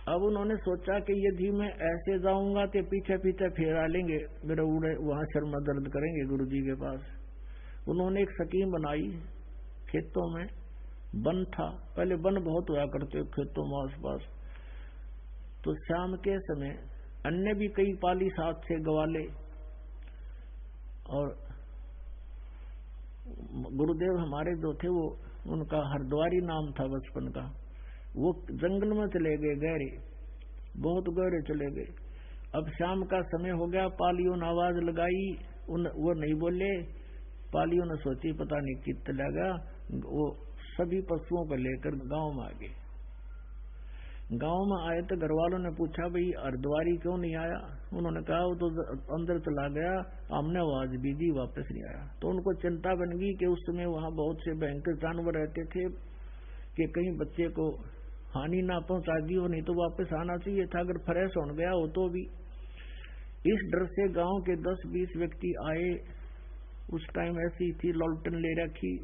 अब उन्होंने सोचा कि यदि मैं ऐसे जाऊंगा तो पीछे पीछे फेरा लेंगे, मेरे उड़े वहां सर में दर्द करेंगे गुरुजी के पास। उन्होंने एक स्कीम बनाई। खेतों में वन था, पहले वन बहुत हुआ करते खेतों में आसपास, तो शाम के समय अन्य भी कई पाली साथ से गवाले, और गुरुदेव हमारे जो थे वो, उनका हरद्वारी नाम था बचपन का, वो जंगल में चले गए, गहरे, बहुत गहरे चले गए। अब शाम का समय हो गया, पालियों ने आवाज लगाई, वो नहीं बोले। पालियों ने सोची पता नहीं कितना लगा, वो सभी पशुओं को लेकर गांव में आ गए। गांव में आए तो घर वालों ने पूछा भाई हरद्वारी क्यों नहीं आया? उन्होंने कहा वो तो अंदर चला गया, हमने आवाज भी दी, वापस नहीं आया। तो उनको चिंता बन गई कि उस समय वहां बहुत से भयंकर जानवर रहते थे कि कहीं बच्चे को हानि ना पहुंचा दी हो, नहीं तो वापस आना चाहिए था अगर फ्रेश हो गया हो तो भी। इस डर से गांव के 10-20 व्यक्ति आए। उस टाइम ऐसी थी, लॉलटेन ले रखी,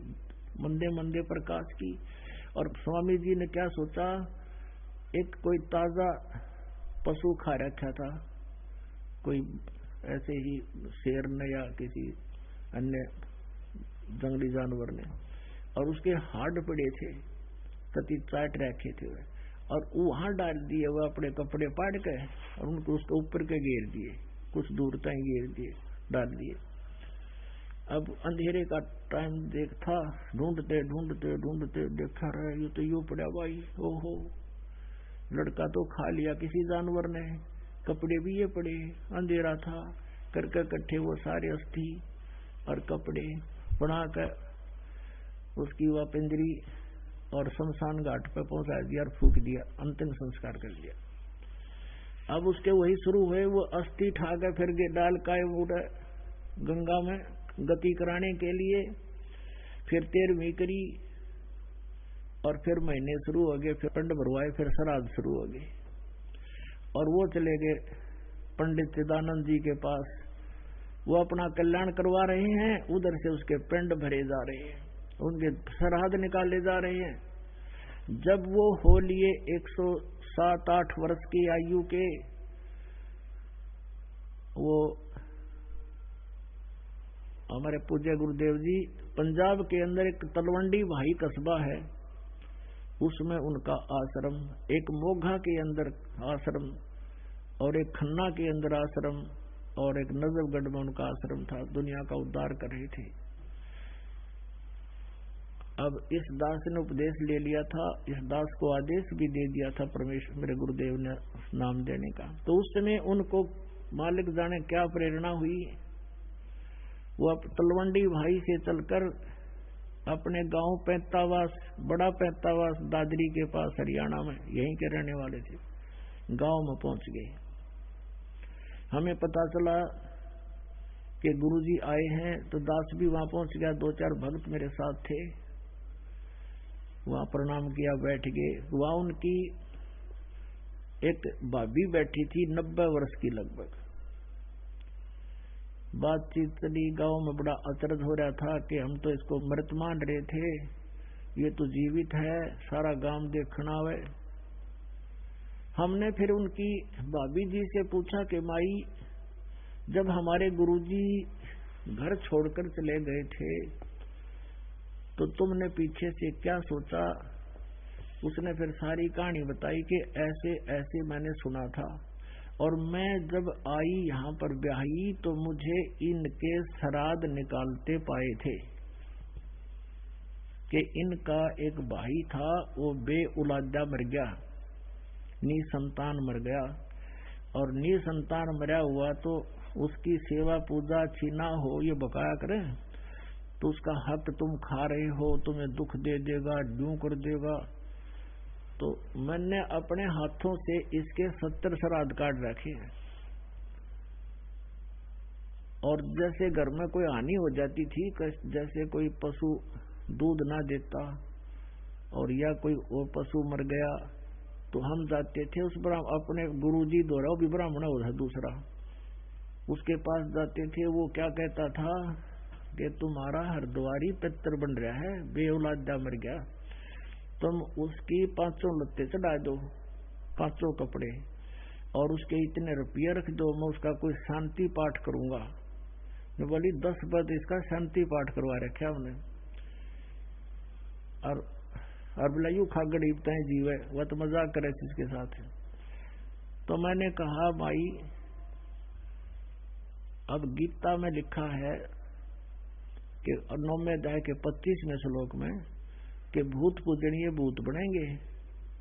मंदे मंदे प्रकाश की। और स्वामी जी ने क्या सोचा, एक कोई ताजा पशु खा रखा था, कोई ऐसे ही शेर ने या किसी अन्य जंगली जानवर ने, और उसके हाड पड़े थे, कति चाट रखे थे वे, और वहां डाल दिए वो अपने कपड़े पाड़ के, और उनको उसके ऊपर के घेर दिए, कुछ दूर तक घेर दिए, डाल दिए। अब अंधेरे का टाइम देखा, ढूंढते ढूंढते ढूंढते देखा रहे, ये तो यूं पड़ा भाई, ओहो लड़का तो खा लिया किसी जानवर ने, कपड़े भी ये पड़े, अंधेरा था, करके इकट्ठे वो सारे अस्थि और कपड़े बनाकर उसकी वह पिंजरी और शमशान घाट पर पहुंचा दिया और फूक दिया, अंतिम संस्कार कर लिया। अब उसके वही शुरू हुए, वो अस्थि ठाकर फिर डाल का उड़े गंगा में गति कराने के लिए, फिर 13वीं करी, और फिर महीने शुरू हो गए, फिर पिंड भरवाए, फिर श्राद्ध शुरू हो गए। और वो चले गए पंडित चिदानंद जी के पास, वो अपना कल्याण करवा रहे हैं, उधर से उसके पिंड भरे जा रहे हैं, उनके श्राद्ध निकाले जा रहे हैं। जब वो हो लिए 107-8 वर्ष की आयु के, वो हमारे पूज्य गुरुदेव जी, पंजाब के अंदर एक तलवंडी भाई कस्बा है, उसमें उनका आश्रम, एक मोघा के अंदर आश्रम, और एक खन्ना के अंदर आश्रम, और एक नजफगढ़ में उनका आश्रम था। दुनिया का उद्धार कर रहे थे। अब इस दास ने उपदेश ले लिया था, इस दास को आदेश भी दे दिया था परमेश्वर मेरे गुरुदेव ने नाम देने का। तो उस समय उनको मालिक जाने क्या प्रेरणा हुई, वो तलवंडी भाई से चलकर अपने गांव पैंतावास, बड़ा पैंतावास दादरी के पास हरियाणा में, यहीं के रहने वाले थे, गांव में पहुंच गए। हमें पता चला कि गुरुजी आए हैं, तो दास भी वहां पहुंच गया, 2-4 भक्त मेरे साथ थे, वहां प्रणाम किया, बैठ गए। वहां उनकी एक भाभी बैठी थी, 90 वर्ष की लगभग। बातचीत चली, गांव में बड़ा अचरज हो रहा था कि हम तो इसको मृत मान रहे थे, ये तो जीवित है, सारा गांव देखना है। हमने फिर उनकी भाभी जी से पूछा कि माई, जब हमारे गुरुजी घर छोड़कर चले गए थे तो तुमने पीछे से क्या सोचा? उसने फिर सारी कहानी बताई कि ऐसे ऐसे मैंने सुना था, और मैं जब आई यहाँ पर ब्याही तो मुझे इनके श्राद्ध निकालते पाए थे कि इनका एक भाई था, वो बेउलादा मर गया, निसंतान मर गया, और निसंतान मरा हुआ तो उसकी सेवा पूजा अच्छी ना हो ये बकाया करें तो उसका हक तुम खा रहे हो, तुम्हें दुख दे देगा, ड्यू कर देगा। तो मैंने अपने हाथों से इसके 70 श्राद्ध काट रखे हैं। और जैसे घर में कोई हानि हो जाती थी, जैसे कोई पशु दूध ना देता और या कोई और पशु मर गया तो हम जाते थे उस अपने गुरुजी द्वारा, वो भी ब्राह्मण होता दूसरा, उसके पास जाते थे। वो क्या कहता था कि तुम्हारा हरद्वारी पितर बन रहा है, बेऔलादा मर गया, तुम उसकी 500 लत्ते चढ़ा दो, 500 कपड़े, और उसके इतने रुपये रख दो, मैं उसका कोई शांति पाठ करूंगा। मैं बोली 10 पद इसका शांति पाठ करवा रखे हमने। और बोला यू खागड़ इबता है जीव है, वह तो मजाक करे इसके साथ है। तो मैंने कहा भाई अब गीता में लिखा है कि 9वें अध्याय के 25वें श्लोक में कि भूत पूजनीय भूत बनेंगे,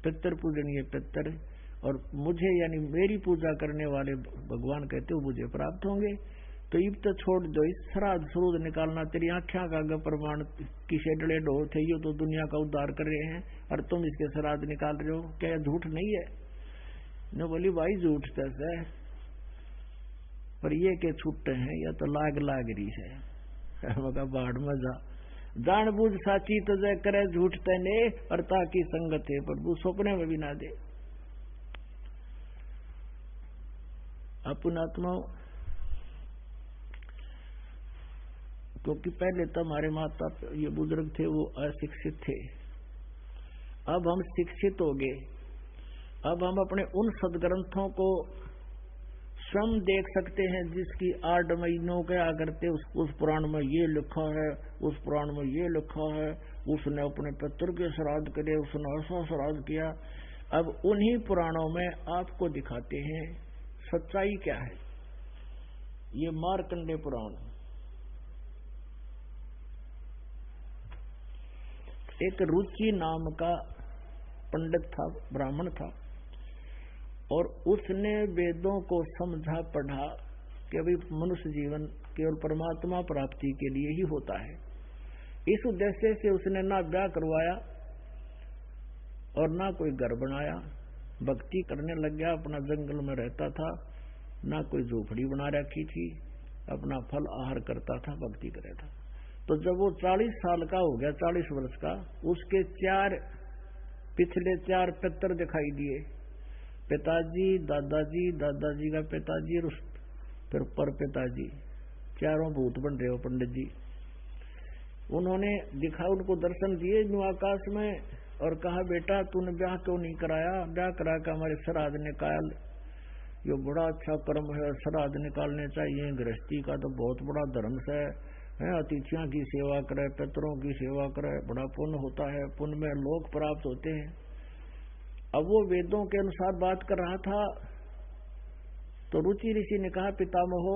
पितर पूजनीय पितर, और मुझे यानी मेरी पूजा करने वाले भगवान कहते हो मुझे प्राप्त होंगे। तो इब तो छोड़ दो, इस श्राद्ध श्रूद निकालना तेरी आख्या का अगर प्रमाण किसे डले डो थे, ये तो दुनिया का उद्धार कर रहे हैं और तुम इसके श्राद्ध निकाल रहे हो, क्या यह झूठ नहीं है? न बोली भाई झूठ कैसे है, पर ये के छुट्टे हैं या तो लाग रही है। मगा बाढ़ में जान बूझ साची तो जय करे झूठ तने, और ताकि संगत है प्रभु सपने में भी ना दे। अपनात्मा, क्योंकि पहले तो हमारे माता ये बुजुर्ग थे वो अशिक्षित थे, अब हम शिक्षित हो गए। अब हम अपने उन सदग्रंथों को स्वयं देख सकते हैं जिसकी 8 महीनों के आकरते उस पुराण में ये लिखा है, उस पुराण में ये लिखा है, उसने अपने पितर के श्राद्ध करे, उसने ऐसा श्राद्ध किया। अब उन्हीं पुराणों में आपको दिखाते हैं सच्चाई क्या है। ये मार्कंडेय पुराण, एक रुचि नाम का पंडित था, ब्राह्मण था, और उसने वेदों को समझा पढ़ा कि अभी मनुष्य जीवन केवल परमात्मा प्राप्ति के लिए ही होता है। इस उद्देश्य से उसने ना ब्याह करवाया और ना कोई घर बनाया, भक्ति करने लग गया, अपना जंगल में रहता था, ना कोई झोपड़ी बना रखी थी, अपना फल आहार करता था, भक्ति करता था। तो जब वो 40 साल का हो गया, 40 वर्ष का, उसके पिछले 4 पितर दिखाई दिए, पिताजी, दादाजी, दादाजी का पिताजी, फिर पर पिताजी, चारों भूत बन रहे हो पंडित जी। उन्होंने दिखा, उनको दर्शन दिए आकाश में और कहा बेटा तूने ब्याह क्यों नहीं कराया, ब्याह करा के हमारे श्राद्ध निकाल, ये बड़ा अच्छा कर्म है, श्राद्ध निकालने चाहिए, गृहस्थी का तो बहुत बड़ा धर्म है, अतिथियों की सेवा करे, पितरों की सेवा करे, बड़ा पुण्य होता है, पुण्य में लोक प्राप्त होते हैं। अब वो वेदों के अनुसार बात कर रहा था तो रुचि ऋषि ने कहा पितामहो,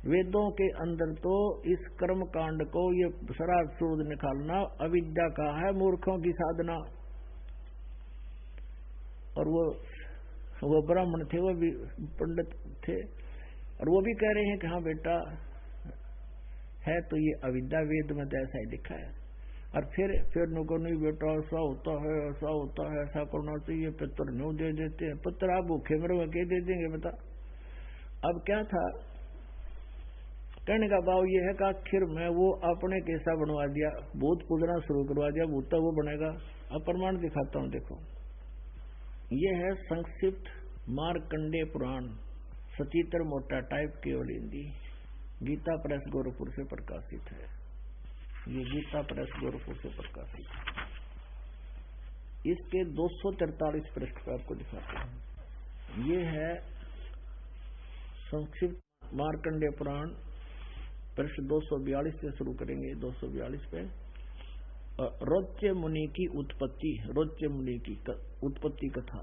वेदों के अंदर तो इस कर्म कांड को, ये श्राद्ध श्रूद निकालना अविद्या का है, मूर्खों की साधना। और वो ब्राह्मण थे, वो भी पंडित थे, और वो भी कह रहे हैं कि हाँ बेटा है तो ये अविद्या, वेद में तो ऐसा ही लिखा है। और फिर नुको नहीं बेटा ऐसा होता है, ऐसा होता है, ऐसा करना चाहिए, पितर न्यू दे देते हैं, पुत्र आप भूखे मरो के दे देंगे बता। अब क्या था कहने का भाव ये है कि आखिर में वो अपने कैसा बनवा दिया, भूत पूजना शुरू करवा दिया, भूत वो बनेगा। अब प्रमाण दिखाता हूं, देखो ये है संक्षिप्त मार्कंडेय पुराण, सचित्र मोटा टाइप केवल हिंदी, गीता प्रेस गोरखपुर से प्रकाशित है। ये गीता प्रेस गोरखपुर से प्रकाशित है। इसके 243 पृष्ठ पर आपको दिखाते हैं। ये है संक्षिप्त मार्कंडेय पुराण, पृष्ठ 242 से शुरू करेंगे, 242 पे। रोच्य मुनि की उत्पत्ति, रोच्य मुनि की उत्पत्ति कथा।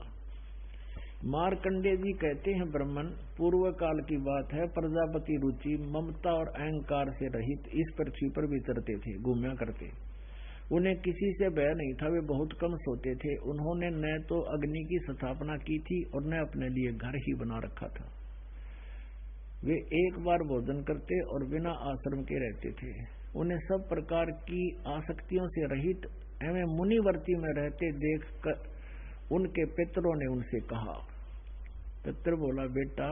मार्कंडेय जी कहते हैं, ब्राह्मण पूर्व काल की बात है, प्रजापति रुचि ममता और अहंकार से रहित इस पृथ्वी पर विचरते थे, घूमया करते। उन्हें किसी से भय नहीं था, वे बहुत कम सोते थे। उन्होंने न तो अग्नि की स्थापना की थी और न अपने लिए घर ही बना रखा था। वे एक बार भोजन करते और बिना आश्रम के रहते थे। उन्हें सब प्रकार की आसक्तियों से रहित एवं मुनिवर्ती में रहते देख कर उनके पितरों ने उनसे कहा। पितर बोला, बेटा,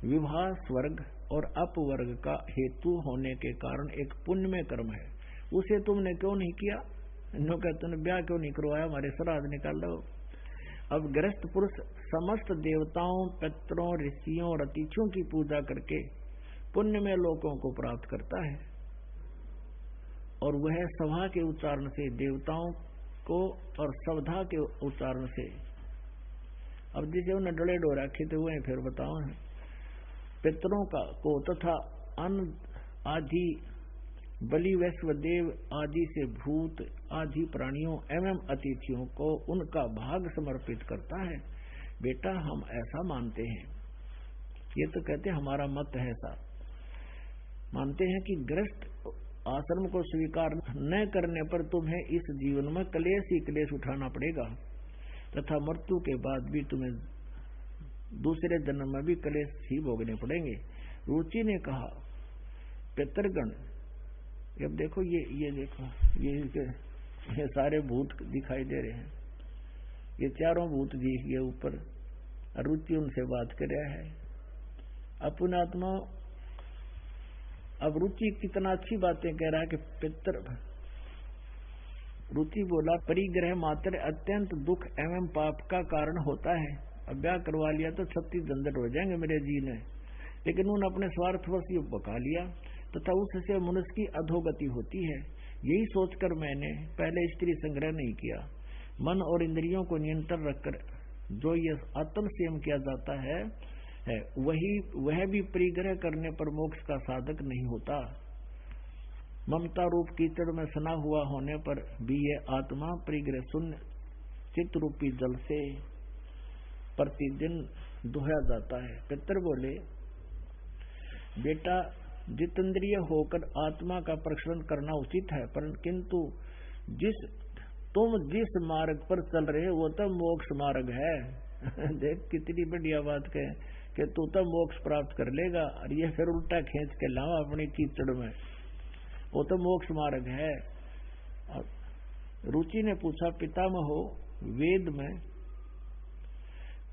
विवाह स्वर्ग और अपवर्ग का हेतु होने के कारण एक पुण्यमय कर्म है, उसे तुमने क्यों नहीं किया? नो कहते, तुमने ब्याह क्यों नहीं करवाया? हमारे श्राद्ध निकाल लो। अब गृहस्थ पुरुष समस्त देवताओं, पितरों, ऋषियों और अतिथियों की पूजा करके पुण्यमय लोकों को प्राप्त करता है, और वह सभा के उच्चारण से देवताओं को और सवधा के उच्चारण से। अब जिसे उन्हें डले डो रखे थे वह फिर बताओ, पितरों का को तथा अन्न आदि बलि वैश्वदेव आदि से भूत आदि प्राणियों एवं अतिथियों को उनका भाग समर्पित करता है। बेटा, हम ऐसा मानते हैं, ये तो कहते हमारा मत है, ऐसा मानते हैं कि गृहस्थ आश्रम को स्वीकार न करने पर तुम्हें इस जीवन में क्लेश ही क्लेश उठाना पड़ेगा तथा मृत्यु के बाद भी तुम्हें दूसरे जन्म में भी क्लेश ही भोगने पड़ेंगे। रुचि ने कहा, पितरगण, अब देखो ये देखो ये सारे भूत दिखाई दे रहे हैं, ये चारों भूत दिख गए ऊपर। रुचि उनसे बात कर रहा है अपना आत्मा। अब रुचि कितना अच्छी बातें कह रहा है कि पितर। रुचि बोला, परिग्रह मात्र अत्यंत दुख एवं पाप का कारण होता है। अब ब्याह करवा लिया तो 36 झंझट हो जाएंगे मेरे जी ने, लेकिन उन्होंने अपने स्वार्थवश ये बका लिया तथा उससे मनुष्य की अधोगति होती है। यही सोचकर मैंने पहले स्त्री संग्रह नहीं किया। मन और इंद्रियों को नियंत्रण रखकर जो ये आत्म संयम किया जाता है वह भी परिग्रह करने पर मोक्ष का साधक नहीं होता। ममता रूप कीचड़ में सना हुआ होने पर भी यह आत्मा परिग्रह शून्य चित्त रूपी जल से प्रतिदिन धोया जाता है। पितर बोले, बेटा, जितेंद्रिय होकर आत्मा का प्रक्षालन करना उचित है, किंतु तुम जिस मार्ग पर चल रहे हो वो तो मोक्ष मार्ग है। देख कितनी बढ़िया बात कहे कि तू तो मोक्ष प्राप्त कर लेगा, और ये फिर उल्टा खींच के लावा अपनी कीचड़ में, वो तो मोक्ष मार्ग है। रुचि ने पूछा, पितामहो, वेद में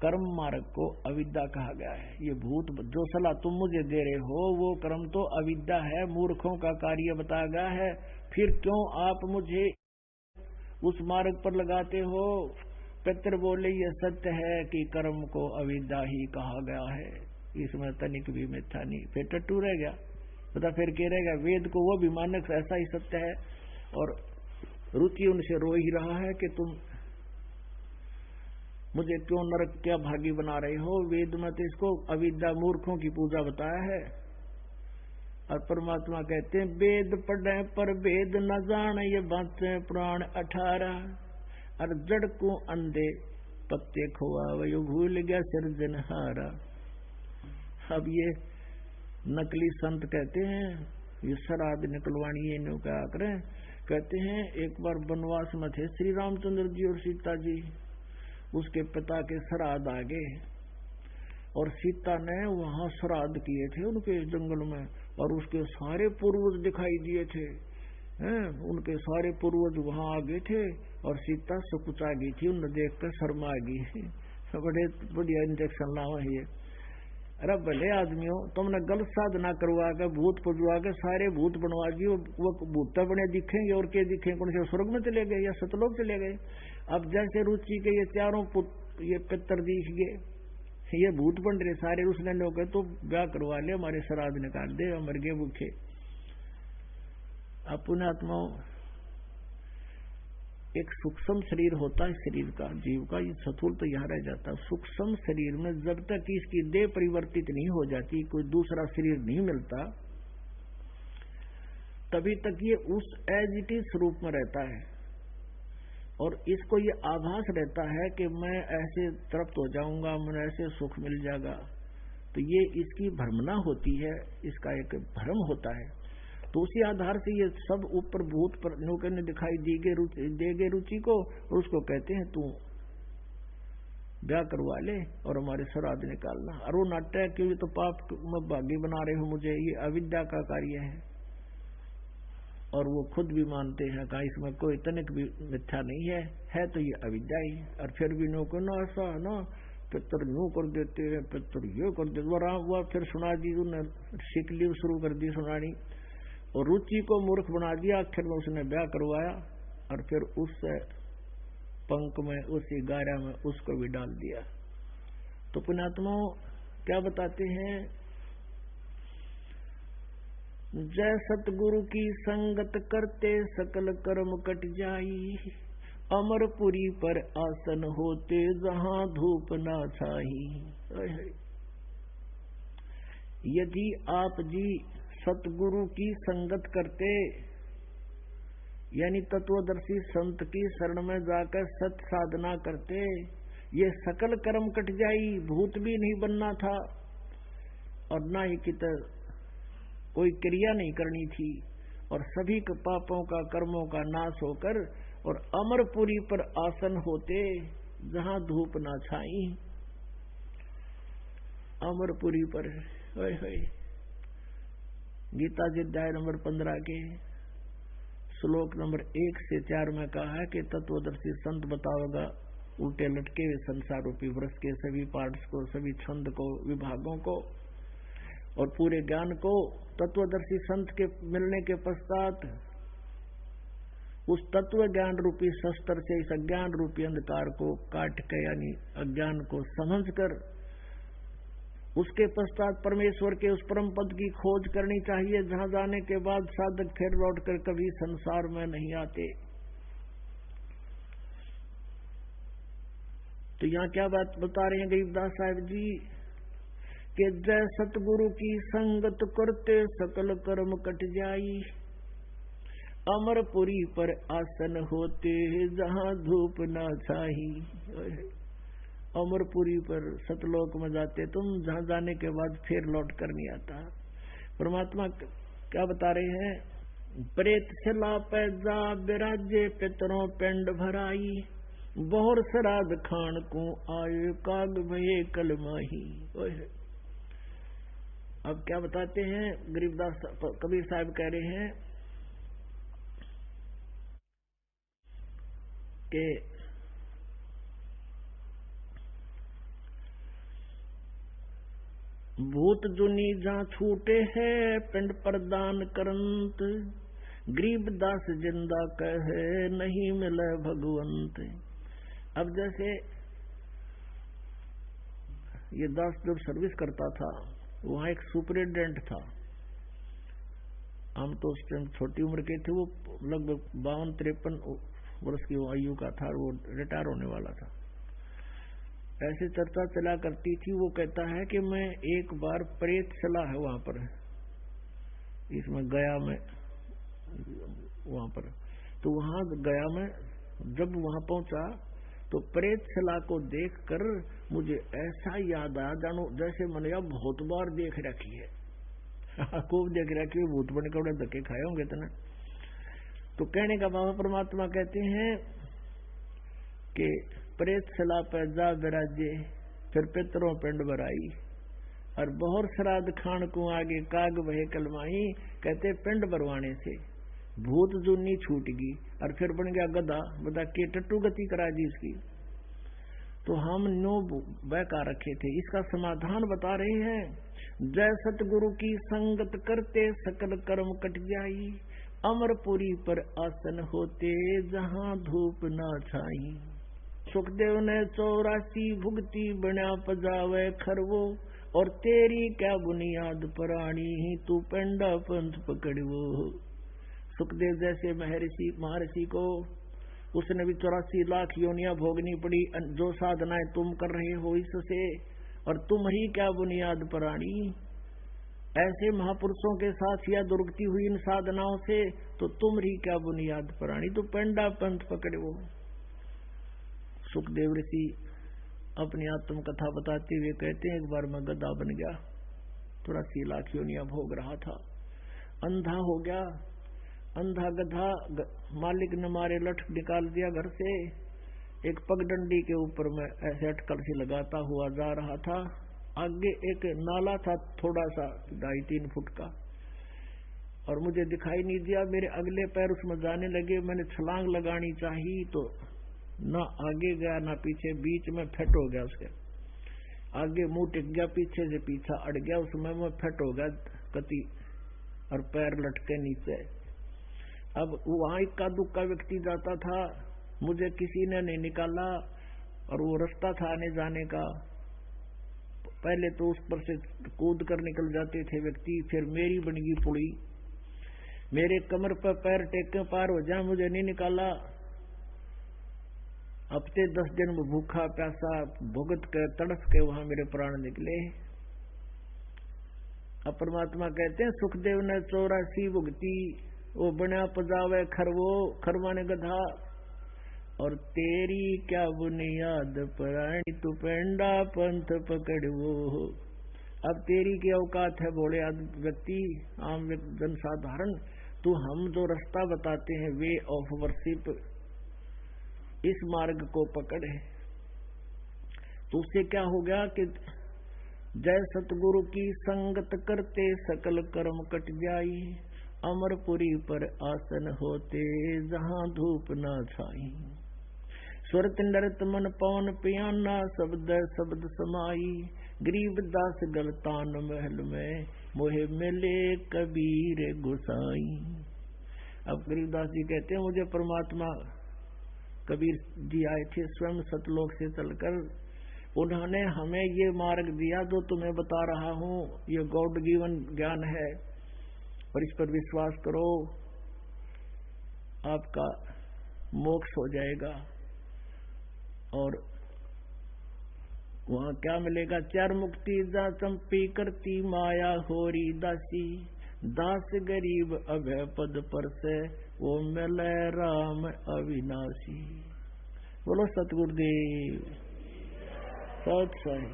कर्म मार्ग को अविद्या कहा गया है। ये भूत जो सलाह तुम मुझे दे रहे हो वो कर्म तो अविद्या है, मूर्खों का कार्य बताया गया है, फिर क्यों आप मुझे उस मार्ग पर लगाते हो? पितर बोले, ये सत्य है कि कर्म को अविद्या ही कहा गया है, इसमें तनिक भी मिथ्या नहीं। फिर टट्टू रह गया, बता फिर क्या रहेगा? वेद को वो भी मानक ऐसा ही सत्य है। और रुचि उनसे रो ही रहा है कि तुम मुझे क्यों नरक क्या भागी बना रहे हो? वेद में तो इसको अविद्या मूर्खों की पूजा बताया है। और परमात्मा कहते हैं, वेद पढ़े पर वेद न जाने, ये बातें पुराण 18। और जड़ को अंधे पत्ते खोआ, वो भूल गया सिरजनहारा। अब ये नकली संत कहते हैं ये श्राद्ध निकलवानी है, इन्हों क्या करें? कहते हैं एक बार वनवास में थे श्री रामचंद्र जी और सीता जी, उसके पिता के श्राद्ध आ गए और सीता ने वहां श्राद्ध किए थे उनके जंगल में, और उसके सारे पूर्वज दिखाई दिए थे। उनके सारे पूर्वज वहां आ गए थे और सीता सुकुचा गई थी, उन्हें देखकर शर्मा गई। बड़े बढ़िया इंजेक्शन लाओ ये। अरे भले आदमियों, तुमने गलत साधना करवा के भूत पुजवा के सारे भूत बनवा दिए, वो भूत बने दिखेंगे और क्या दिखेंगे? कौन से स्वर्ग में चले गए या सतलोक चले गए? अब जैसे रुचि के ये चारों ये पितर दिख गए, ये भूत बन रहे सारे, उसने लोग तो ब्याह करवा ले, हमारे श्राद्ध निकाल दे, मर गए भूखे। अपने आत्माओं, एक सूक्ष्म शरीर होता है शरीर का, जीव का, ये स्थूल तो यहाँ रह जाता है। सूक्ष्म शरीर में जब तक इसकी देह परिवर्तित नहीं हो जाती, कोई दूसरा शरीर नहीं मिलता, तभी तक ये उस एज इट इज स्वरूप में रहता है। और इसको ये आभास रहता है कि मैं ऐसे तृप्त हो जाऊंगा, मुझे ऐसे सुख मिल जाएगा, तो ये इसकी भ्रमणा होती है, इसका एक भ्रम होता है। तो उसी आधार से ये सब ऊपर भूत पर ने दिखाई देगे रुचि को, और उसको कहते हैं तू ब्याह करवा ले और हमारे श्राद्ध निकालना। और वो नाट्य क्यों, तो पाप में भागी बना रहे हो मुझे, ये अविद्या का कार्य है। और वो खुद भी मानते हैं कि इसमें कोई तनिक भी मिथ्या नहीं है तो ये अविद्या ही। और फिर भी नो को ना ऐसा ना पितर यूं कर देते हैं, पितर ये कर देते, वो फिर सुना दी, उन्हें शिकली शुरू कर दी सुनानी, और रुचि को मूर्ख बना दिया। आखिर में उसने ब्याह करवाया और फिर उस पंख में, उसी गारा में उसको भी डाल दिया। तो पुण्यात्माओं क्या बताते हैं, जय सतगुरु की संगत करते सकल कर्म कट जाई, अमरपुरी पर आसन होते जहां धूप ना छाई। यदि आप जी सतगुरु की संगत करते, यानी तत्वदर्शी संत की शरण में जाकर सत साधना करते, ये सकल कर्म कट जाई, भूत भी नहीं बनना था और ना ही कित कोई क्रिया नहीं करनी थी, और सभी के पापों का कर्मों का नाश होकर और अमरपुरी पर आसन होते जहां धूप ना छाई। अमरपुरी पर गीता जी अध्याय नंबर 15 के श्लोक नंबर 1 से 4 में कहा है कि तत्वदर्शी संत बताओगा उल्टे लटके हुए संसार रूपी वृक्ष के सभी पार्ट्स को, सभी छंद को, विभागों को और पूरे ज्ञान को तत्वदर्शी संत के मिलने के पश्चात उस तत्व ज्ञान रूपी शस्त्र से इस अज्ञान रूपी अंधकार को काट के, यानी अज्ञान को समझकर उसके पश्चात परमेश्वर के उस परम पद की खोज करनी चाहिए, जहां जाने के बाद साधक फिर लौटकर कभी संसार में नहीं आते। तो यहाँ क्या बात बता रहे हैं गरीबदास साहब जी कि जय सतगुरु की संगत करते सकल कर्म कट जाई, अमरपुरी पर आसन होते जहां धूप ना छाई। अमरपुरी पर सतलोक में जाते तुम, जहां जाने के बाद फिर लौट कर नहीं आता। परमात्मा क्या बता रहे हैं, प्रेत सिला पैजा बिराजे पितरों पिंड भराई, बहुर श्राद्ध खान को आये काग भये कलमाही। अब क्या बताते हैं गरीबदास कबीर साहब कह रहे हैं कि भूत जुनी जहाँ छूटे है पिंड प्रदान करंत, गरीबदास जिंदा कहे नहीं मिले भगवंत। अब जैसे ये दास जब सर्विस करता था, वहाँ एक सुपरिटेंडेंट था। हम तो उस टाइम छोटी उम्र के थे, वो लगभग 52-53 वर्ष की आयु का था, वो रिटायर होने वाला था। ऐसे चर्चा चला करती थी, वो कहता है कि मैं एक बार प्रेत चला है वहां पर, इसमें गया में वहां पर, तो वहां गया में जब वहां पहुंचा तो प्रेत शिला को देखकर मुझे ऐसा याद आया जानो जैसे मैंने बहुत बार देख रखी है। खूब देख रखी है, भूत बन के धक्के खाए होंगे इतने। तो कहने का बाबा परमात्मा कहते हैं कि प्रेत शिला पर जा विराजे फिर पितरों पिंड भराई, और बहुर श्राद्ध खान को आगे काग वहे कलमाई। कहते पिंड भरवाने से भूत जुन्नी छूट गई और फिर बन गया गधा, बता के टट्टू गति करा दी इसकी। तो हम नो बहका रखे थे, इसका समाधान बता रहे हैं। जय सतगुरु की संगत करते सकल कर्म कट जाई, अमरपुरी पर आसन होते जहां धूप ना छाई। सुखदेव ने 84 भुगती बना पजावे खरवो, और तेरी क्या बुनियाद पराणी तू पेंडा पंथ पकड़वो। सुखदेव जैसे महर्षि को उसने भी 84 लाख योनियां भोगनी पड़ी, जो साधनाएं तुम कर रहे हो इससे, और तुम ही क्या बुनियाद पराणी। ऐसे महापुरुषों के साथ या दुर्गति हुई इन साधनाओं से, तो तुम ही क्या बुनियाद पराणी, तो पेंडा पंथ पकड़ो। सुखदेव ऋषि अपनी आत्मकथा बताते हुए कहते हैं, एक बार मैं गधा बन गया, थोड़ा सी लाखियोनिया भोग रहा था, अंधा हो गया। अंधा गधा मालिक ने मारे लठ निकाल दिया घर से। एक पगडंडी के ऊपर मैं ऐसे अटकल से लगाता हुआ जा रहा था। आगे एक नाला था थोड़ा सा 2.5-3 फुट का, और मुझे दिखाई नहीं दिया। मेरे अगले पैर उसमें जाने लगे। मैंने छलांग लगानी चाहिए तो ना आगे गया ना पीछे, बीच में फट हो गया। उसके आगे मुंह टिक गया, पीछे से पीछा अड़ गया, उसमें मैं फट हो गया कति, और पैर लटके नीचे। अब वहां इक्का दुक्का व्यक्ति जाता था, मुझे किसी ने नहीं निकाला, और वो रास्ता था आने जाने का। पहले तो उस पर से कूद कर निकल जाते थे व्यक्ति, फिर मेरी बन गई पुड़ी। मेरे कमर पर पैर टेके पार हो जाए, मुझे नहीं निकाला। हफ्ते 10 दिन में भूखा प्यासा भुगत कर तड़फ के वहां मेरे प्राण निकले। अब परमात्मा कहते हैं, सुखदेव ने 84 भुगती, वो बना पजावे खरवो, खरवा ने गधा। और तेरी क्या बुनियाद परानी, तू पेंडा पंथ पकड़वो। अब तेरी की औकात है भोले व्यक्ति, आम जनसाधारण, तू हम जो रास्ता बताते हैं वे ऑफ वर्शिप, इस मार्ग को पकड़े। तो उससे क्या हो गया कि जय सतगुरु की संगत करते सकल कर्म कट जाई। अमरपुरी पर आसन होते जहां धूप ना छाई। सुरत नरत मन पवन पियाना, शब्द शब्द समाई। गरीब दास गलतान महल में, मोहे मिले कबीर गुसाई। अब गरीबदास जी कहते हैं, मुझे परमात्मा कबीर जी आए थे स्वयं सतलोक से चलकर। उन्होंने हमें ये मार्ग दिया जो तुम्हें बता रहा हूँ, ये गॉड गिवन ज्ञान है, और इस पर विश्वास करो, आपका मोक्ष हो जाएगा। और वहां क्या मिलेगा? 4 मुक्ति जा चंपी करती माया होरी दासी। दास गरीब अभय पद पर से, वो मिले राम अविनाशी। बोलो सतगुरुदेव सत साई।